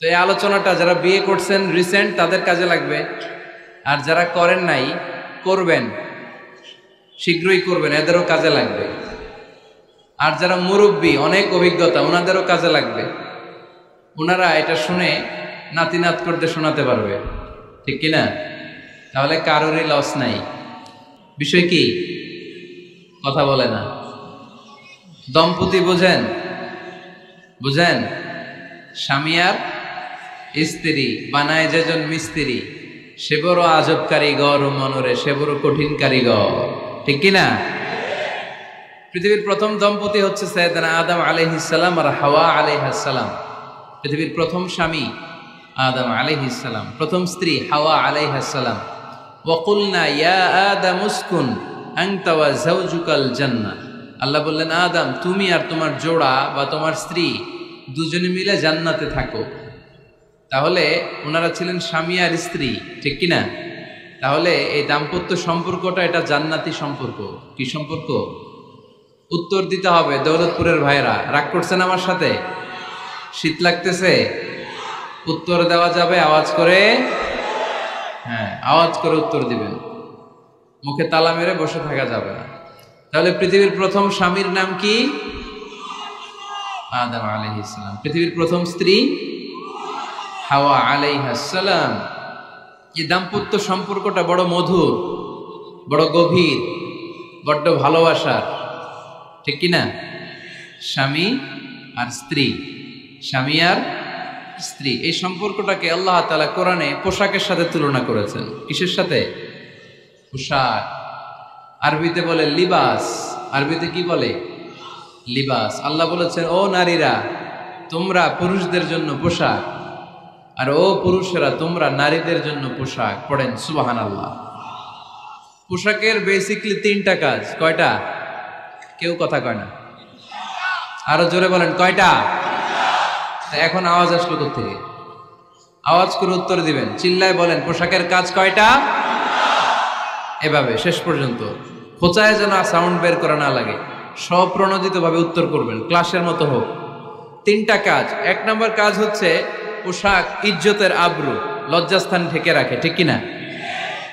তো এই আলোচনাটা যারা বিয়ে করছেন রিসেন্ট তাদের কাজে লাগবে, আর যারা করেন নাই করবেন, শীঘ্রই করবেন, এদেরও কাজে লাগবে। আর যারা মুরব্বী অনেক অভিজ্ঞতা ওনাদেরও কাজে লাগবে, ওনারা এটা শুনে নাতি নাত করতে শোনাতে পারবে, ঠিক কিনা? তাহলে কারোরই লস নাই। বিষয় কি? কথা বলে না। দম্পতি বোঝেন? বুঝেন? স্বামী আর স্ত্রী বানায় যেজন মিস্ত্রি, সে বড় আজব কারিগর ও মনরে সে বড় কঠিন কারিগর, ঠিক কিনা? পৃথিবীর প্রথম দম্পতি হচ্ছে সাইয়েদনা আদম আলাইহিস সালাম আর হাওয়া আলাইহাস সালাম। পৃথিবীর প্রথম স্বামী আদম আলাইহিস সালাম, প্রথম স্ত্রী হাওয়া আলাইহাস সালাম। ওয়া কুলনা ইয়া আদম উসকুন আনতা ওয়া যাওজুকাল জান্নাহ। আল্লাহ বললেন, আদম তুমি আর তোমার জোড়া বা তোমার স্ত্রী দুজনে মিলে জান্নাতে থাকো। তাহলে ওনারা ছিলেন স্বামী আর স্ত্রী, ঠিক কিনা? তাহলে এই দাম্পত্য সম্পর্কটা এটা জান্নাতি সম্পর্ক। কি সম্পর্ক? উত্তর দিতে হবে। দৌলতপুরের ভাইরা রাগ করছেন আমার সাথে? শীত লাগতেছে? উত্তর দেওয়া যাবে আওয়াজ করে? হ্যাঁ, আওয়াজ করে উত্তর দিবেন, মুখে তালা মেরে বসে থাকা যাবে না। তাহলে পৃথিবীর প্রথম স্বামীর নাম কি? আদম আলাইহিস সালাম। পৃথিবীর প্রথম স্ত্রী হাওয়া আলাইহাস সালাম। এই দাম্পত্য সম্পর্কটা বড় মধুর, বড় গভীর, বড্ড ভালোবাসার, ঠিক কিনা? স্বামী আর স্ত্রী, স্বামী আর স্ত্রী, এই সম্পর্কটাকে আল্লাহ তাআলা কোরআনে পোশাকের সাথে তুলনা করেছেন। কিসের সাথে? পোশাক। আরবিতে বলে লিবাস। আরবিতে কি বলে? লিবাস। আল্লাহ বলেছেন, ও নারীরা তোমরা পুরুষদের জন্য পোশাক, আর ও পুরুষেরা তোমরা নারীদের জন্য পোশাক। পড়েন সুবহানাল্লাহ। পোশাকের বেসিকলি তিনটা কাজ। কয়টা? কেউ কথা কয় না, আরো জোরে বলেন কয়টা? এখন আওয়াজ আসলো কোত্থেকে? আওয়াজ করে উত্তর দিবেন, চিল্লায় বলেন পোশাকের কাজ কয়টা? এভাবে শেষ পর্যন্ত খোঁচায় যেন সাউন্ড বের করা না লাগে, স্বপ্রণোদিত ভাবে উত্তর করবেন, ক্লাসের মতো হোক। তিনটা কাজ। এক নম্বর কাজ হচ্ছে পোশাক ইজ্জতের আবরু, লজ্জাস্থান ঢেকে রাখে, ঠিক কিনা?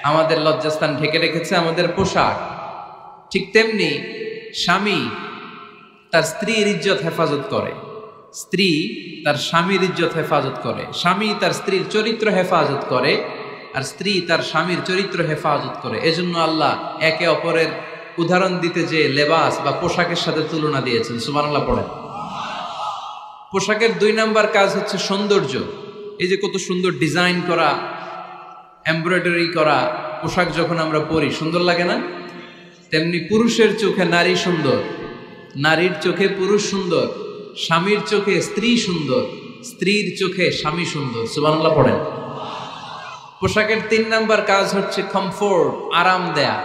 আমাদের লজ্জাস্থান ঢেকে রেখেছে আমাদের পোশাক। ঠিক তেমনি স্বামী তার স্ত্রীর ইজ্জত হেফাজত করে, স্ত্রী তার স্বামীর ইজ্জত হেফাজত করে, স্বামী তার স্ত্রীর চরিত্র হেফাজত করে, আর স্ত্রী তার স্বামীর চরিত্র হেফাজত করে। এজন্য আল্লাহ একে অপরের উদাহরণ দিতে যে লেবাস বা পোশাকের সাথে তুলনা দিয়েছেন। সুবহানাল্লাহ পড়েন। পোশাকের দুই নাম্বার কাজ হচ্ছে সৌন্দর্য। এই যে কত সুন্দর ডিজাইন করা, এমব্রয়ডারি করা পোশাক যখন আমরা পরি সুন্দর লাগে না? তেমনি পুরুষের চোখে নারী সুন্দর, নারীর চোখে পুরুষ সুন্দর, স্বামীর চোখে স্ত্রী সুন্দর, স্ত্রীর চোখে স্বামী সুন্দর। সুবহানাল্লাহ পড়েন। পোশাকের তিন নাম্বার কাজ হচ্ছে কমফোর্ট, আরাম দেয়া,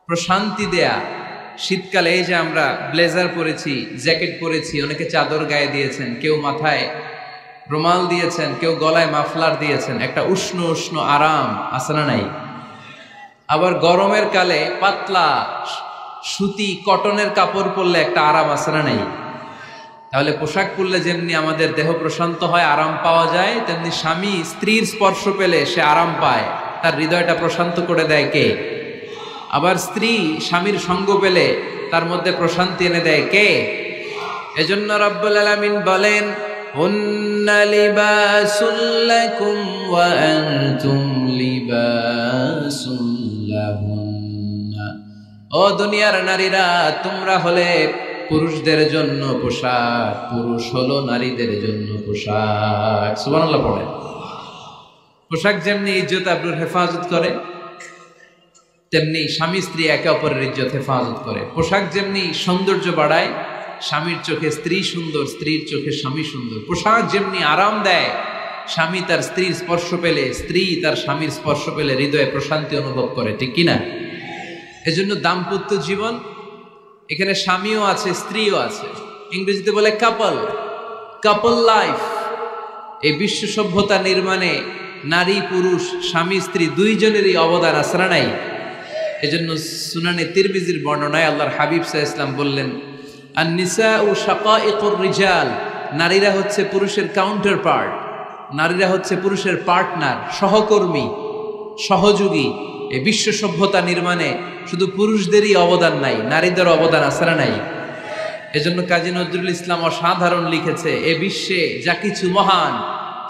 প্রশান্তি দেয়া। শীতকালে এই যে আমরা ব্লেজার পরেছি, জ্যাকেট পরেছি, অনেকে চাদর গায়ে দিয়েছেন, কেউ মাথায় রুমাল দিয়েছেন, কেউ গলায় মাফলার দিয়েছেন, একটা উষ্ণ উষ্ণ আরাম আছে না নাই? আবার গরমের কালে পাতলা সুতি কটনের কাপড় পরলে একটা আরাম আছে না নাই? তাহলে পোশাক পরলে যেমনি আমাদের দেহ প্রশান্ত হয়, আরাম পাওয়া যায়, তেমনি স্বামী স্ত্রীর স্পর্শ পেলে সে আরাম পায়, তার হৃদয়টা প্রশান্ত করে দেয় কে? আবার স্ত্রী স্বামীর সঙ্গ পেলে তার মধ্যে প্রশান্তি এনে দেয় কে? এজন্য রব্বুল আলামিন বলেন, হুন্না লিবাসুল লাকুম ওয়া আনতুম লিবাসুল লাহুন্না। ও দুনিয়ার নারীরা, তোমরা হলে পুরুষদের জন্য পোশাক, পুরুষ হলো নারীদের জন্য পোশাক। সুবহানাল্লাহ পড়েন। পোশাক যেমনি ইজ্জত আবরুর হেফাজত করে, তেমনি স্বামী স্ত্রী একে অপরের ইজ্জত হেফাজত করে। পোশাক যেমনি সৌন্দর্য বাড়ায়, স্বামীর চোখে স্ত্রী সুন্দর, স্ত্রীর চোখে স্বামী সুন্দর। পোশাক যেমনি আরাম দেয়, স্বামী তার স্ত্রীর স্পর্শ পেলে, স্ত্রী তার স্বামীর স্পর্শ পেলে হৃদয়ে প্রশান্তি অনুভব করে, ঠিক কিনা? এজন্য দাম্পত্য জীবন, এখানে স্বামীও আছে স্ত্রীও আছে, ইংরেজিতে বলে কাপল, কাপল লাইফ। এই বিশ্ব সভ্যতা নির্মাণে নারী পুরুষ, স্বামী স্ত্রী দুইজনেরই অবদান আছে না নাই? এজন্য সুনানে তিরমিজির বর্ণনায় আল্লাহর হাবিব সাল্লাল্লাহু আলাইহি ওয়াসাল্লাম বললেন, আন-নিসাউ শাকাইকুর রিজাল, নারীরা হচ্ছে পুরুষের কাউন্টার পার্ট, নারীরা হচ্ছে পুরুষের পার্টনার, সহকর্মী, সহযোগী। এই বিশ্ব সভ্যতা নির্মাণে শুধু পুরুষদেরই অবদান নাই, নারীদের অবদান আছে না নাই? এজন্য কাজী নজরুল ইসলাম অসাধারণ লিখেছে, এ বিশ্বে যা কিছু মহান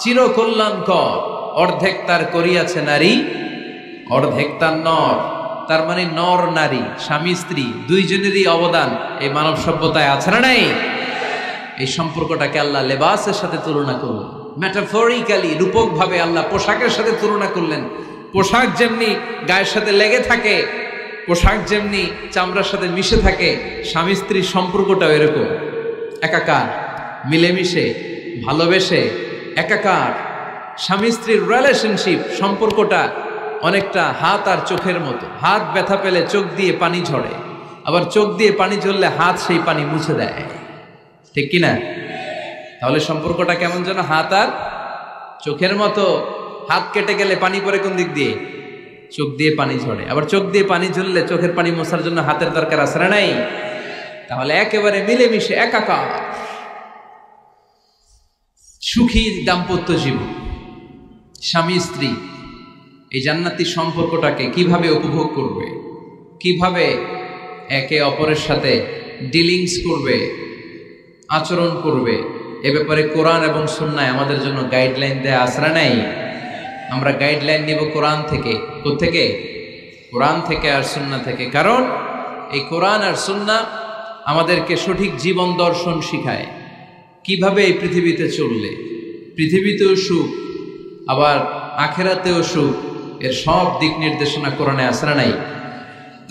চিরকল্যাণকর, অর্ধেক তার করিয়াছে নারী, অর্ধেক তার নর। তার মানে নর নারী, স্বামী স্ত্রী দুইজনেরই অবদান এই মানব সভ্যতায় আছে না নাই? এই সম্পর্কটাকে আল্লাহ লেবাসের সাথে তুলনা করলেন, মেটাফরিক্যালি, রূপক ভাবে আল্লাহ পোশাকের সাথে তুলনা করলেন। পোশাক যেমনি গায়ের সাথে লেগে থাকে, পোশাক যেমনি চামড়ার সাথে মিশে থাকে, স্বামী স্ত্রীর সম্পর্কটাও এরকম, একাকার, মিলেমিশে, ভালোবেসে একাকার। স্বামী স্ত্রীর রিলেশনশিপ সম্পর্কটা অনেকটা হাত আর চোখের মতো। হাত ব্যথা পেলে চোখ দিয়ে পানি ঝরে, আবার চোখ দিয়ে পানি ঝরলে হাত সেই পানি মুছে দেয়, ঠিক কিনা? তাহলে সম্পর্কটা কেমন যেন হাত আর চোখের মতো। হাত কেটে গেলে পানি পড়ে কোন দিক দিয়ে? চোখ দিয়ে পানি ঝরে, আবার চোখ দিয়ে পানি ঝরলে চোখের পানি মোছার জন্য হাতের দরকার আছে না নাই? তাহলে একেবারে মিলেমিশে একাকার সুখী দাম্পত্য জীবন। স্বামী স্ত্রী এই জান্নাতি সম্পর্কটাকে কিভাবে উপভোগ করবে, কিভাবে একে অপরের সাথে ডিলিংস করবে, আচরণ করবে, এ ব্যাপারে কোরআন এবং সুন্নায় আমাদের জন্য গাইডলাইন দেয়া আছে না নাই? আমরা গাইডলাইন নিব কোরআন থেকে। কোত্থেকে? কোরআন থেকে আর সুন্নাহ থেকে। কারণ এই কোরআন আর সুন্নাহ আমাদেরকে সঠিক জীবন দর্শন শিখায়, কিভাবে এই পৃথিবীতে চললে পৃথিবীতেও সুখ, আবার আখেরাতেও সুখ, এর সব দিক নির্দেশনা কোরআনে আছে না নাই?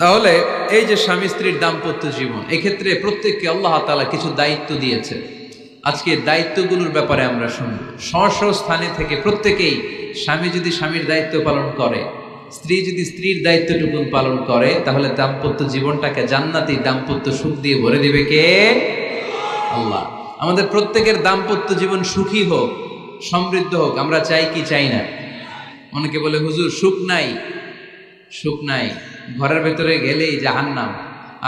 তাহলে এই যে স্বামী স্ত্রীর দাম্পত্য জীবন, এক্ষেত্রে প্রত্যেককে আল্লাহ তাআলা কিছু দায়িত্ব দিয়েছে। আজকে দায়িত্বগুলোর ব্যাপারে আমরা শুনব। স্ব স্থানে থেকে প্রত্যেকেই, স্বামী যদি স্বামীর দায়িত্ব পালন করে, স্ত্রী যদি স্ত্রীর দায়িত্বটুকু পালন করে, তাহলে দাম্পত্য জীবনটাকে জান্নাতি দাম্পত্য সুখ দিয়ে ভরে দিবে কে? আল্লাহ। আমাদের প্রত্যেকের দাম্পত্য জীবন সুখী হোক, সমৃদ্ধ হোক, আমরা চাই কি চাই না? অনেকে বলে হুজুর সুখ নাই, সুখ নাই, ঘরের ভেতরে গেলেই জাহান্নাম।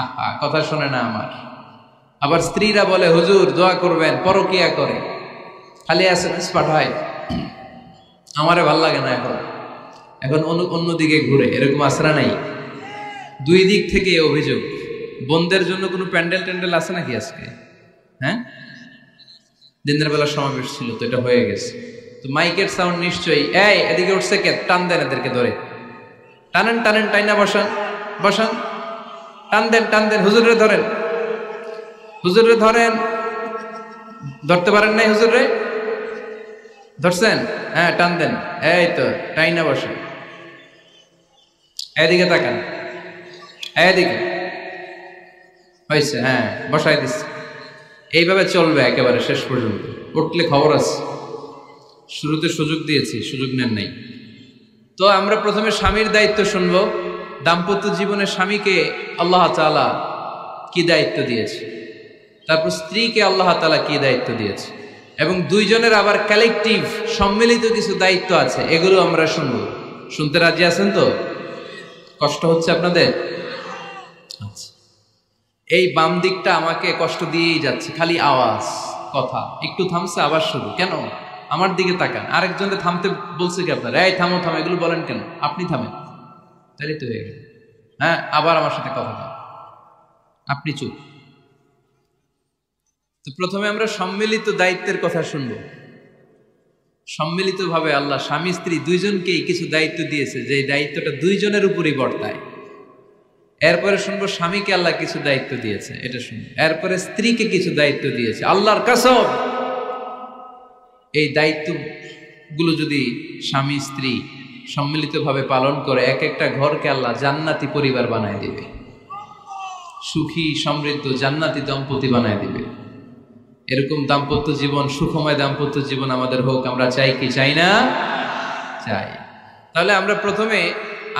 আহা, কথা শোনে না আমার। আবার স্ত্রীরা বলে হুজুর দোয়া করবেন, পরকিয়া করে, খালি এসএমএস পাঠায়, আমারে ভাল লাগে না, এখন এখন অন্যদিকে ঘুরে। এরকম আসরা নাই? দুই দিক থেকে অভিযোগ। বোনদের জন্য কোনো প্যান্ডেল ট্যান্ডেল আছে নাকি আজকে? হ্যাঁ, দিনের বেলা সমাবেশ ছিল তো, এটা হয়ে গেছে তো মাইকের সাউন্ড নিশ্চয়ই। এই এদিকে উঠছে কে? টান দেন এদেরকে ধরে, টানেন টানেন, টাইনা বসান বসান, টান দেন টান দেন, হুজুরে ধরেন, হুজুরে ধরেন। ধরতে পারেন নাই হুজুরে? ধরছেন? হ্যাঁ, টান দেন। এই তো, টাইনা বসান। এদিকে তাকান, এদিকে হয়েছে, হ্যাঁ বসাই দিচ্ছে। এইভাবে চলবে একেবারে শেষ পর্যন্ত। উঠলে খবর আছে। শুরুতে সুযোগ দিয়েছি, সুযোগ নেন নাই। তো আমরা প্রথমে স্বামীর দায়িত্ব শুনবো। দাম্পত্য জীবনে স্বামীকে আল্লাহ তাআলা কি দায়িত্ব দিয়েছে, তারপর স্ত্রীকে আল্লাহ তাআলা কি দায়িত্ব দিয়েছে, এবং দুইজনের আবার কালেকটিভ সম্মিলিত কিছু দায়িত্ব আছে, এগুলো আমরা শুনবো। শুনতে রাজি আছেন তো? কষ্ট হচ্ছে আপনাদের? আচ্ছা, এই বাম দিকটা আমাকে কষ্ট দিয়েই যাচ্ছে, খালি আওয়াজ, কথা। একটু থামছে, আবার শুরু। কেন? আমার দিকে তাকান। আরেকজনকে থামতে বলছে কি আপনারা? এই থামো থামো, এগুলো বলেন কেন? আপনি থামেন, তাহলে তো হয়ে গেল। হ্যাঁ, আবার আমার সাথে কথা বলেন, আপনি চুপ। তো প্রথমে আমরা সম্মিলিত দায়িত্বের কথা শুনব। সম্মিলিতভাবে আল্লাহ স্বামী স্ত্রী দুইজনকেই কিছু দায়িত্ব দিয়েছে, যে দায়িত্বটা দুইজনের উপরই বর্তায়। এরপরে শুনবো স্বামীকে আল্লাহ কিছু দায়িত্ব দিয়েছে, এটা শুনবো। এরপরে স্ত্রীকে কিছু দায়িত্ব দিয়েছে। আল্লাহর কসম, এই দায়িত্বগুলো যদি স্বামী স্ত্রী সম্মিলিতভাবে পালন করে, এক একটা ঘরকে আল্লাহ জান্নাতি পরিবার বানায় দিবে, সুখী সমৃদ্ধ জান্নাতি দম্পতি বানায় দিবে। এরকম দাম্পত্য জীবন, সুখময় দাম্পত্য জীবন আমাদের হোক। আমরা চাই কি চাই না? চাই। তাহলে আমরা প্রথমে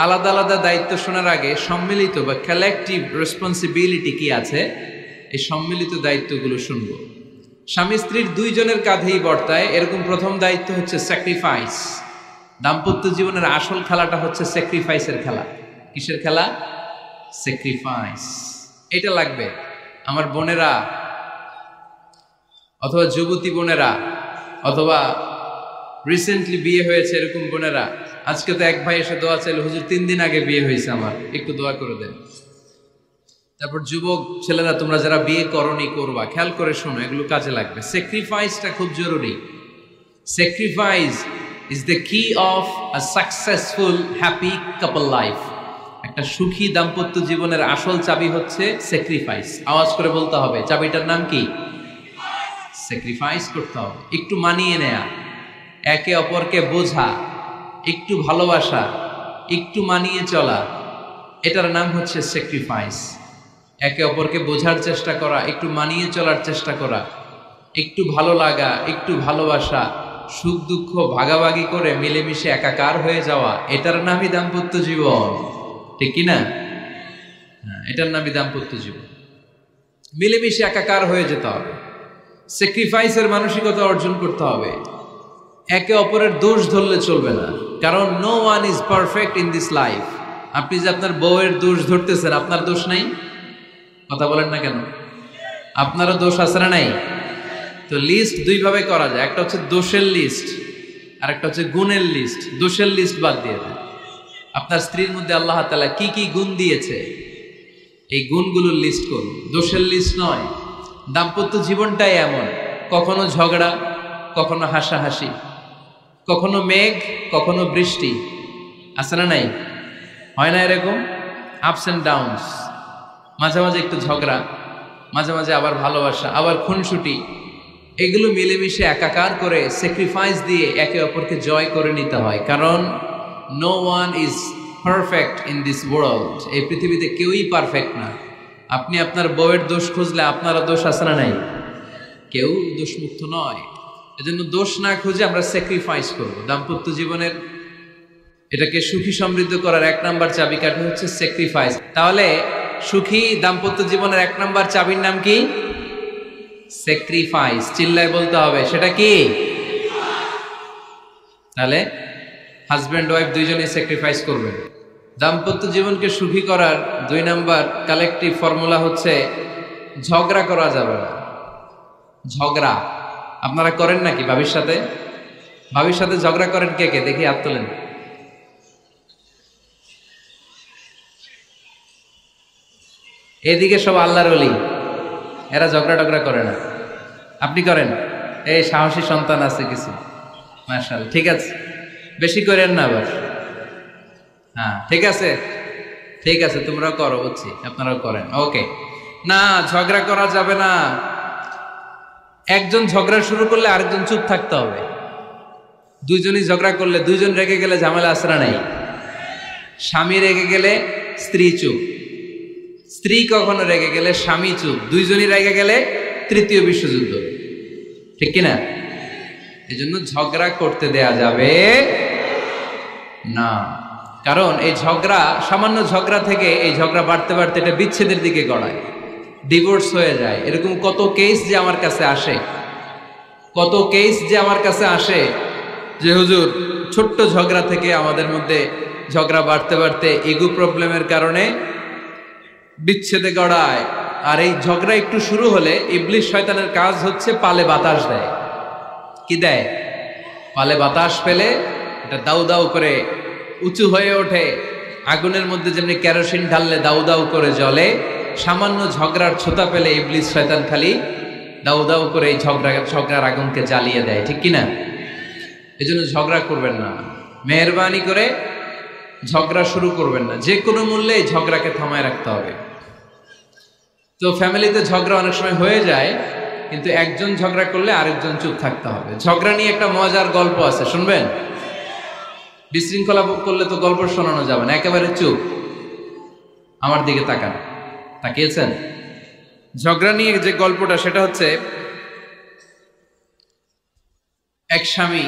আলাদা আলাদা দায়িত্ব শোনার আগে সম্মিলিত বা কালেকটিভ রেসপন্সিবিলিটি কি আছে, এই সম্মিলিত দায়িত্বগুলো শুনব। স্বামী স্ত্রীর দুইজনের কাঁধেই বর্তায় এরকম প্রথম দায়িত্ব হচ্ছে স্যাক্রিফাইস। দাম্পত্য জীবনের আসল খেলাটা হচ্ছে স্যাক্রিফাইসের খেলা। কিসের খেলা? স্যাক্রিফাইস। এটা লাগবে। আমার বোনেরা অথবা যুবতী বোনেরা, অথবা রিসেন্টলি বিয়ে হয়েছে এরকম বোনেরা, আজকে তো এক ভাই এসে দোয়া চাইল, হুজুর 3 দিন আগে বিয়ে হয়েছে আমার, একটু দোয়া করে দেন। তারপর যুবক ছেলেরা, তোমরা যারা বিয়ে করনি করবা, খেয়াল করে শোনো, এগুলো কাজে লাগবে। স্যাক্রিফাইসটা খুব জরুরি। স্যাক্রিফাইস ইজ দ্য কি of a successful happy couple life. একটা সুখী দাম্পত্য জীবনের আসল চাবি হচ্ছে স্যাক্রিফাইস। আওয়াজ করে বলতে হবে, চাবিটার নাম কি? স্যাক্রিফাইস করতে হবে, একটু মানিয়ে নেয়া, একে অপরকে বোঝা, একটু ভালোবাসা, একটু মানিয়ে চলা, এটার নাম হচ্ছে স্যাক্রিফাইস। একে অপরকে বোঝার চেষ্টা করা, একটু মানিয়ে চলার চেষ্টা করা, একটু ভালো লাগা, একটু ভালোবাসা, সুখ দুঃখ ভাগাভাগি করে মিলেমিশে একাকার হয়ে যাওয়া, এটার নামই দাম্পত্য জীবন। ঠিক কিনা? হ্যাঁ, এটার নামই দাম্পত্য জীবন। মিলেমিশে একাকার হয়ে যেতে হবে, স্যাক্রিফাইসের মানসিকতা অর্জন করতে হবে। একে অপরের দোষ ধরলে চলবে না, কারণ no one is perfect in this life. আপনি যে আপনার বউয়ের দোষ ধরতেছেন, আপনার দোষ নাই? কথা বলেন না কেন? আপনারও দোষ আছে না নাই? তো লিস্ট দুই ভাবে করা যায়, একটা হচ্ছে দোষের লিস্ট, আর একটা হচ্ছে গুণের লিস্ট। দোষের লিস্ট বাদ দিয়ে দেন। আপনার স্ত্রীর মধ্যে আল্লাহ তাআলা কি কি গুণ দিয়েছে, এই গুণগুলোর লিস্ট করুন, দোষের লিস্ট নয়। দাম্পত্য জীবনটাই এমন, কখনো ঝগড়া, কখনো হাসাহাসি, কখনো মেঘ, কখনো বৃষ্টি, আছে না নাই? হয় না এরকম? আপস অ্যান্ড ডাউনস, মাঝে মাঝে একটু ঝগড়া, মাঝে মাঝে আবার ভালোবাসা, আবার খুনসুটি, এগুলো মিলেমিশে একাকার করে স্যাক্রিফাইস দিয়ে একে অপরকে জয় করে নিতে হয়। কারণ no one is perfect in this world. এই পৃথিবীতে কেউই পারফেক্ট না। আপনি আপনার বউয়ের দোষ খুঁজলে আপনারও দোষ আছে না নাই? কেউ দোষমুক্ত নয়। এজন্য দোষ না খুঁজে আমরা স্যাক্রিফাইস করব। দাম্পত্য জীবনের এটাকে সুখী সমৃদ্ধ করার 1 নাম্বার চাবিকাঠি হচ্ছে স্যাক্রিফাইস। তাহলে সুখী দাম্পত্য জীবনের 1 নাম্বার চাবির নাম কি? স্যাক্রিফাইস। চিল্লায় বলতে হবে, সেটা কি? তাহলে হাজব্যান্ড ওয়াইফ দুইজনেই স্যাক্রিফাইস করবেন। দাম্পত্য জীবনকে সুখী করার 2 নাম্বার কালেকটিভ ফর্মুলা হচ্ছে ঝগড়া করা যাবে না। ঝগড়া আপনারা করেন নাকি ভাবির সাথে? ভাবির সাথে ঝগড়া করেন কে কে? দেখি হাত তোলেন। এদিকে সব আল্লাহর ওলি, এরা ঝগড়া টগড়া করে না। আপনি করেন? এই সাহসী সন্তান আছে কিছু, মাশাআল্লাহ। ঠিক আছে, বেশি করেন না আবার। হ্যাঁ ঠিক আছে, ঠিক আছে, তোমরাও করো, বুঝছি, আপনারাও করেন। ওকে, না ঝগড়া করা যাবে না। একজন ঝগড়া শুরু করলে আরেকজন চুপ থাকতে হবে। দুইজনই ঝগড়া করলে, দুইজন রেগে গেলে ঝামেলা আসরা নাই। স্বামী রেগে গেলে স্ত্রী চুপ, স্ত্রী কখনো রেগে গেলে স্বামী চুপ, দুইজনই রেগে গেলে তৃতীয় বিশ্বযুদ্ধ। ঠিক কিনা? এই জন্য ঝগড়া করতে দেয়া যাবে না। কারণ এই ঝগড়া, সামান্য ঝগড়া থেকে এই ঝগড়া বাড়তে বাড়তে এটা বিচ্ছেদের দিকে গড়ায়, ডিভোর্স হয়ে যায়। এরকম কত কেস যে আমার কাছে আসে, কত কেস যে আমার কাছে আসে যে হুজুর ছোট্ট ঝগড়া থেকে আমাদের মধ্যে ঝগড়া বাড়তে বাড়তে ইগো প্রবলেমের কারণে বিচ্ছেদে গড়ায়। আর এই ঝগড়া একটু শুরু হলে ইবলিশ শয়তানের কাজ হচ্ছে পালে বাতাস দেয়। কি দেয়? পালে বাতাস পেলে এটা দাউ দাউ করে উঁচু হয়ে ওঠে। আগুনের মধ্যে যেমনি কেরোসিন ঢাললে দাউ দাউ করে জ্বলে, সামান্য ঝগড়ার ছোতা পেলে ইবলিশ শয়তান খালি দাউ দাউ করে এই ঝগড়ার আগুনকে জ্বালিয়ে দেয়। ঠিক কিনা? এই জন্য ঝগড়া করবেন না, মেহরবানি করে ঝগড়া শুরু করবেন না। যে কোনো মূল্যে এই ঝগড়াকে থামায় রাখতে হবে। তো ফ্যামিলিতে ঝগড়া অনেক সময় হয়ে যায়, কিন্তু একজন ঝগড়া করলে আরেকজন চুপ থাকতে হবে। ঝগড়া নিয়ে একটা মজার গল্প আছে, শুনবেন? বিশৃঙ্খলা করলে তো গল্প শোনানো যাবে না, একেবারে চুপ। আমার দিকে তাকান, তাকিয়েছেন? ঝগড়া নিয়ে যে গল্পটা, সেটা হচ্ছে এক স্বামী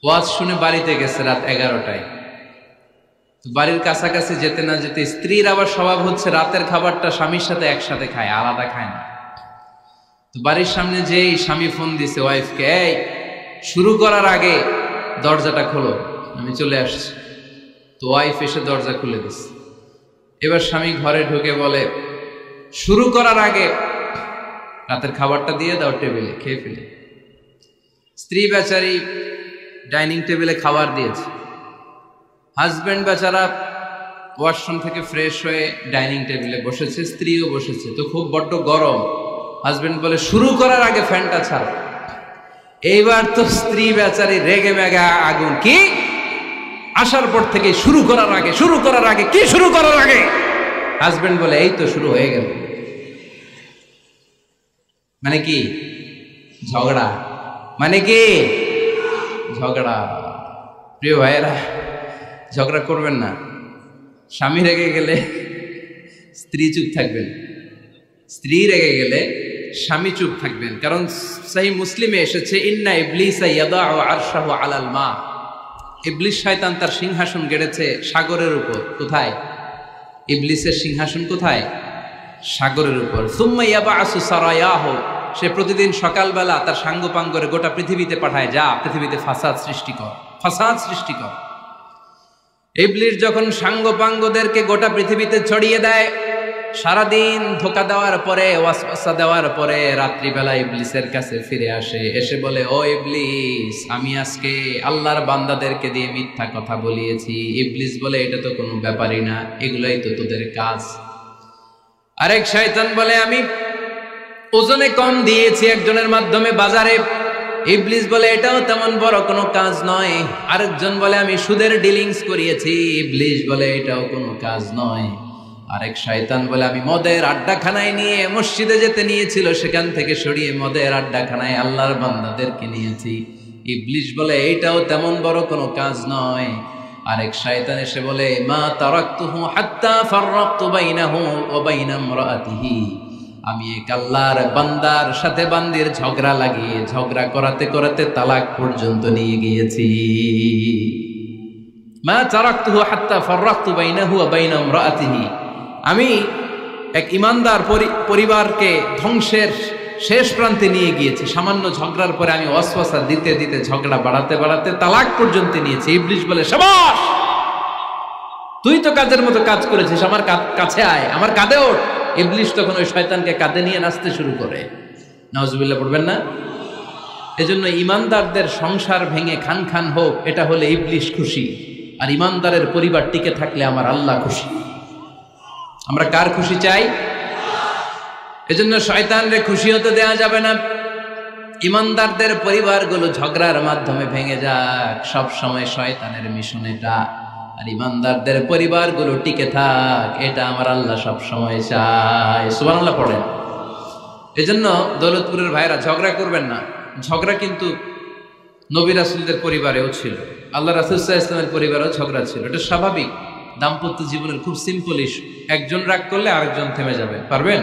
ওয়াজ শুনে বাড়িতে গেছে রাত 11টায়। বাড়ির কাছাকাছি যেতে না যেতে স্ত্রীর আবার স্বভাব হচ্ছে রাতের খাবারটা স্বামীর সাথে একসাথে খায়, আলাদা খায় না। তো বাড়ির সামনে যেই স্বামী ফোন দিছে ওয়াইফকে, এই শুরু করার আগে দরজাটা খোলো, আমি চলে আসছি। তো ওয়াইফ এসে দরজা খুলে দিছে। এবার স্বামী ঘরে ঢুকে বলে, শুরু করার আগে রাতের খাবারটা দিয়ে দাও টেবিলে, খেয়ে ফেলে। স্ত্রী বেচারি ডাইনিং টেবিলে খাবার দিয়েছে, হাজব্যান্ড বেচারা ওয়াশরুম থেকে ফ্রেশ হয়ে ডাইনিং টেবিলে বসেছে, স্ত্রীও বসেছে। তো খুব বড্ড গরম। হাজব্যান্ড বলে শুরু করার আগে ফ্যানটা ছাড়ো। এইবার তো স্ত্রী বেচারি রেগে মেগে আগুন, কি আসার পর থেকে শুরু করার আগে কি শুরু করার আগে? হাজব্যান্ড বলে এই তো শুরু হয়ে গেল। মানে কি? ঝগড়া। মানে কি? ঝগড়া। প্রিয় ভাইয়েরা, ঝগড়া করবেন না। স্বামী রেগে গেলে স্ত্রী চুপ থাকবেন, স্ত্রী রেগে গেলে স্বামী চুপ থাকবেন। কারণ সহিহ মুসলিমে এসেছে, ইন্না ইবলিসা ইয়াদাউ আরশাহু আলাল মা। ইবলিস শয়তান তার সিংহাসন গেড়েছে সাগরের উপর। কোথায়? ইবলিসের সিংহাসন কোথায়? সাগরের উপর। সুম্মা ইয়াবআসু সারায়াহু, সে প্রতিদিন সকালবেলা তার সাঙ্গপাঙ্গরে গোটা পৃথিবীতে পাঠায়, যা পৃথিবীতে ফাসাদ সৃষ্টি কর। ইবলিস যখন সাঙ্গপাঙ্গদেরকে গোটা পৃথিবীতে ছড়িয়ে দেয়, সারাদিন ধোকা দেওয়ার পরে, ওয়াসওয়াসা দেওয়ার পরে, রাত্রিবেলা ইবলিসের কাছে ফিরে আসে, এসে বলে, ও ইবলিস, আমি আজকে আল্লাহর বান্দাদেরকে দিয়ে মিথ্যা কথা বলিয়েছি। ইবলিস বলে, এটা তো কোনো ব্যাপারই না, এগুলাই তো তোদের কাজ। আরেক শয়তান বলে, আমি ওজনে কম দিয়েছি একজনের মাধ্যমে বাজারে। ইবলিস বলে, এটাও তেমন বড় কোনো কাজ নয়। আরেকজন বলে, আমি সুদের ডিলিংস করিয়েছি। ইবলিস বলে, এটাও কোনো কাজ নয়। আরেক শয়তান বলে, আমি মদের আড্ডাখানায় নিয়ে মসজিদে যেতে নিয়েছিল, সেখান থেকে সরিয়ে মদের আড্ডাখানায় আল্লাহর বান্দাদেরকে নিয়েছি। ইবলিস বলে, এইটাও তেমন বড় কোনো কাজ নয়। আরেক শয়তান এসে বলে, মা তারাকতুহু হাত্তা ফাররাকতু বাইনাহু ওয়া বাইনা ইমরাআতিহি, আমি এক আল্লাহর বান্দার সাথে বান্দির ঝগড়া লাগিয়ে ঝগড়া করাতে করাতে তালাক পর্যন্ত নিয়ে গিয়েছি। মা তারাকতুহু হাত্তা ফাররাকতু বাইনাহু ওয়া বাইনা ইমরাআতিহি, আমি এক ইমানদার পরিবারকে ধ্বংসের শেষ প্রান্তে নিয়ে গিয়েছি। সামান্য ঝগড়ার পরে আমি ওয়াসওয়াসা দিতে দিতে ঝগড়া বাড়াতে বাড়াতে তালাক পর্যন্ত নিয়েছি। ইবলিস বলে, শাবাশ, তুই তো কাজের মতো কাজ করেছিস, আমার কাছে আয়, আমার কাঁধে ওঠ। ইবলিস তখন ওই শয়তানকে কাঁধে নিয়ে নাচতে শুরু করে। নাউজুবিল্লাহ পড়বেন না? এজন্য ইমানদারদের সংসার ভেঙে খান খান হোক, এটা হলে ইবলিস খুশি, আর ইমানদারের পরিবার টিকে থাকলে আমার আল্লাহ খুশি। আমরা কার খুশি চাই? এজন্য শয়তানরে খুশি হতে দেয়া যাবে না। ইমানদারদের পরিবারগুলো ঝগড়ার মাধ্যমে ভেঙে যাক, সব সময় শয়তানের মিশন এটা। আর ইমানদারদের পরিবারগুলো টিকে থাক, এটা আমার আল্লাহ সব সময় চায়। সুবহানাল্লাহ পড়েন। এজন্য দৌলতপুরের ভাইরা ঝগড়া করবেন না। ঝগড়া কিন্তু নবী রাসূলদের পরিবারেও ছিল, আল্লাহ রাসূল সাল্লাল্লাহু আলাইহি ওয়াসাল্লামের পরিবারেও ঝগড়া ছিল। এটা স্বাভাবিক। দাম্পত্য জীবনের খুব সিম্পল ইস্যু। একজন রাগ করলে আরেকজন থেমে যাবে। পারবেন?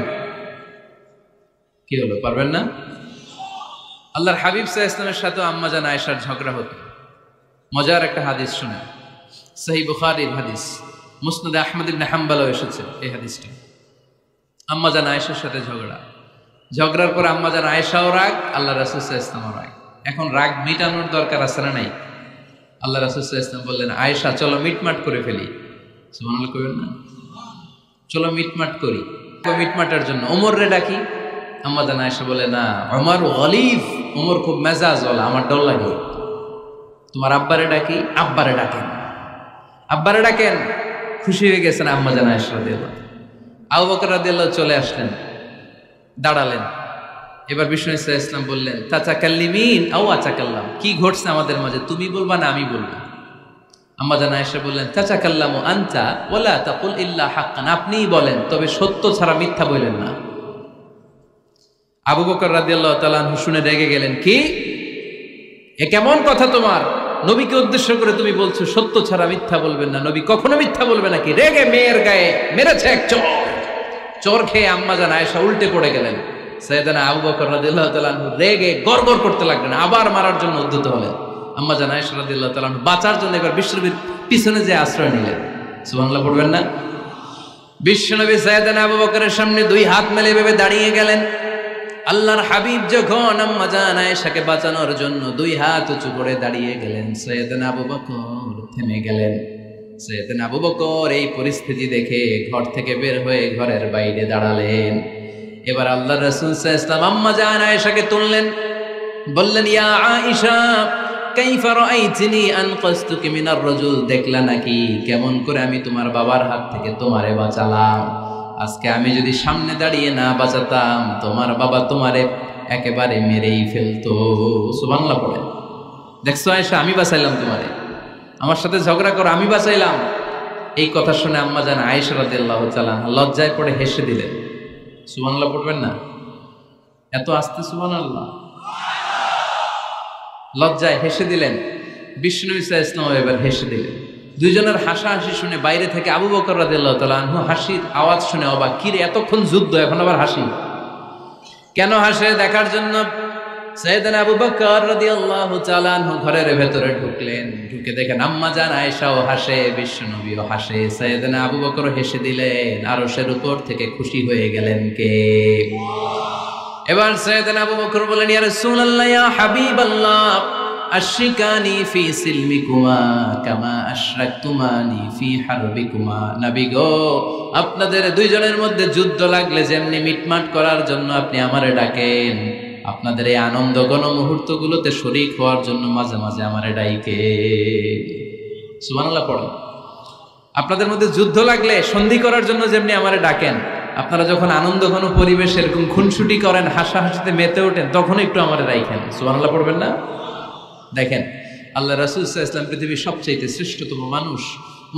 কি হলো, পারবেন না? আল্লাহর হাবিব সাল্লাল্লাহু আলাইহি ওয়াসাল্লামের সাথে আম্মা জান আয়েশার ঝগড়া হতো। মজার একটা হাদিস শুনে, সহিহ বুখারীর হাদিস, মুসনাদে আহমদ ইবনে হাম্বলও এসেছে এই হাদিসটা। আম্মা জান আয়েশার সাথে ঝগড়ার পর আম্মা জান আয়েশাও রাগ, আল্লাহ রাসূল সাল্লাল্লাহু আলাইহি ওয়াসাল্লামও রাগ। এখন রাগ মিটানোর দরকার আছে না নাই? আল্লাহ রাসূল সাল্লাল্লাহু আলাইহি ওয়াসাল্লাম বললেন, আয়েশা চলো মিটমাট করে ফেলি। সুবহানাল্লাহ কইবেন না? চলো মিটমাট করি। মিটমাটের জন্য ওমর রে ডাকি। আম্মা জান আয়েশা বলে, না, ওমর গলিব, ওমর খুব মেজাজওয়ালা, আমার ডর লাগে। তোমার আব্বারে ডাকি। আব্বারে ডাকেন। আব্বারে ডাকেন। খুশি হয়ে গেছেন আম্মা জান আয়েশা রাদিয়াল্লাহু। আবু বকর রাদিয়াল্লাহু চলে আসলেন, দাঁড়ালেন। এবার বিষ্ণু সাল্লাল্লাহু আলাইহি ওয়াসাল্লাম বললেন, তাতাকাল্লিমিন আও আতাকাল্লাম, কি ঘটছে আমাদের মাঝে, তুমি বলবা না আমি বলবো? আম্মা জান আয়েশা বললেন, তাতাকাল্লামু আনতা ওয়ালা তাকুল ইল্লা হাক্কান, আপনিই বলেন, তবে সত্য ছাড়া মিথ্যা বলেন না। আবু বকর রাদিয়াল্লাহু তাআলা আনহু শুনে রেগে গেলেন, কি এ কেমন কথা তোমার? নবীকে উদ্দেশ্য করে তুমি বলছো সত্য ছাড়া মিথ্যা বলবেন না, নবী কখনো মিথ্যা বলবে নাকি? রেগে মেয়ের গায়ে মেরেছে এক চোর খেয়ে আম্মা জান আয়েশা উল্টে পড়ে গেলেন। সাইয়েদনা আবু বকর রাদিয়াল্লাহু তাআলা আনহু রেগে গড়গড় করতে লাগলেন, আবার মারার জন্য উদ্যত হলেন। আম্মা জান আয়েশা রাদিয়াল্লাহু তাআলা আনহু বাঁচার জন্য এবার বিশ্বনবীর পিছনে যে আশ্রয় নিলেন। সুবহানাল্লাহ পড়বেন না? বিশ্বনবী সাইয়েদনা আবু বকরের সামনে দুই হাত মেলে ভেবে দাঁড়িয়ে গেলেন। আল্লাহর হাবিব যখন আম্মা জান আয়েশাকে বাঁচানোর জন্য দুই হাত উঁচু করে দাঁড়িয়ে গেলেন, সাইয়েদনা আবু বকর থেমে গেলেন। সাইয়েদনা আবু বকর এই পরিস্থিতি দেখে ঘর থেকে বের হয়ে ঘরের বাইরে দাঁড়ালেন। এবার আল্লাহর রাসূল সাল্লাল্লাহু আলাইহি ওয়াসাল্লাম আম্মা জান আয়েশাকে তুললেন, বললেন, ইয়া আয়েশা কাইফা রাআইতিনি আনকাসতুকি মিনার রাজুল, দেখলা নাকি কেমন করে আমি তোমার বাবার হাত থেকে তোমারে বাঁচালাম। আজকে আমি যদি সামনে দাঁড়িয়ে না বাঁচাতাম, তোমার বাবা তোমারে একেবারে মেরেই ফেলতো। সুবহানাল্লাহ পড়ে। দেখছো আয়েশা, আমি বাঁচাইলাম তোমারে, আমার সাথে ঝগড়া করো, আমি বাঁচাইলাম। এই কথা শুনে আম্মা জান আয়েশা রাদিয়াল্লাহু তাআলা লজ্জায় পড়ে হেসে দিলেন। সুবহানাল্লাহ পড়বেন না? এত আস্তে সুবহানাল্লাহ। লজ্জায় হেসে দিলেন। বিষ্ণু ঈসা ইসলাম এবার হেসে দিলেন। দুইজনের হাসাহাসি শুনে বাইরে থেকে আবু বকর রাদিয়াল্লাহু তাআলা আনহু হাসির আওয়াজ শুনে অবাক, কিরে এতক্ষণ যুদ্ধ এখন আবার হাসি কেন? হাসে দেখার জন্য সাইয়েদনা আবু বকর রাদিয়াল্লাহু তাআলা আনহু ঘরের ভেতরে ঢুকলেন। ঢুকে দেখেন আম্মা জান আয়েশাও হাসে, বিশ্বনবীও হাসে, সাইয়েদনা আবু বকর হেসে দিলেন। আরশের উপর থেকে খুশি হয়ে গেলেন কে? এবার সাইয়েদনা আবু বকর বলেন, ইয়া রাসূলুল্লাহ, ইয়া হাবিবাল্লাহ, আশরিকানি ফি সিলমিকুমা কামা আশরাকতুমানি ফি হারবিকুমা। নবী গো, আপনাদের দুইজনের মধ্যে যুদ্ধ লাগলে যেমনি মিটমাট করার জন্য আপনি আমারে ডাকেন, আপনাদের এই আনন্দ গণ মুহূর্তগুলোতে শরীক হওয়ার জন্য মাঝে মাঝে আমারে ডাইকে। সুবহানাল্লাহ পড়েন। আপনাদের মধ্যে যুদ্ধ লাগলে সন্ধি করার জন্য যেমনি আমারে ডাকেন, আপনারা যখন আনন্দ ঘন পরিবেশ এরকম খুনসুটি করেন, হাসাহাসিতে মেতে ওঠেন, তখন একটু আমারে রাইখেন। সুবহানাল্লাহ পড়বেন না? দেখেন আল্লাহ রাসূল সাল্লাল্লাহু আলাইহি ওয়াসাল্লাম পৃথিবীর সবচেয়ে শ্রেষ্ঠতম মানুষ।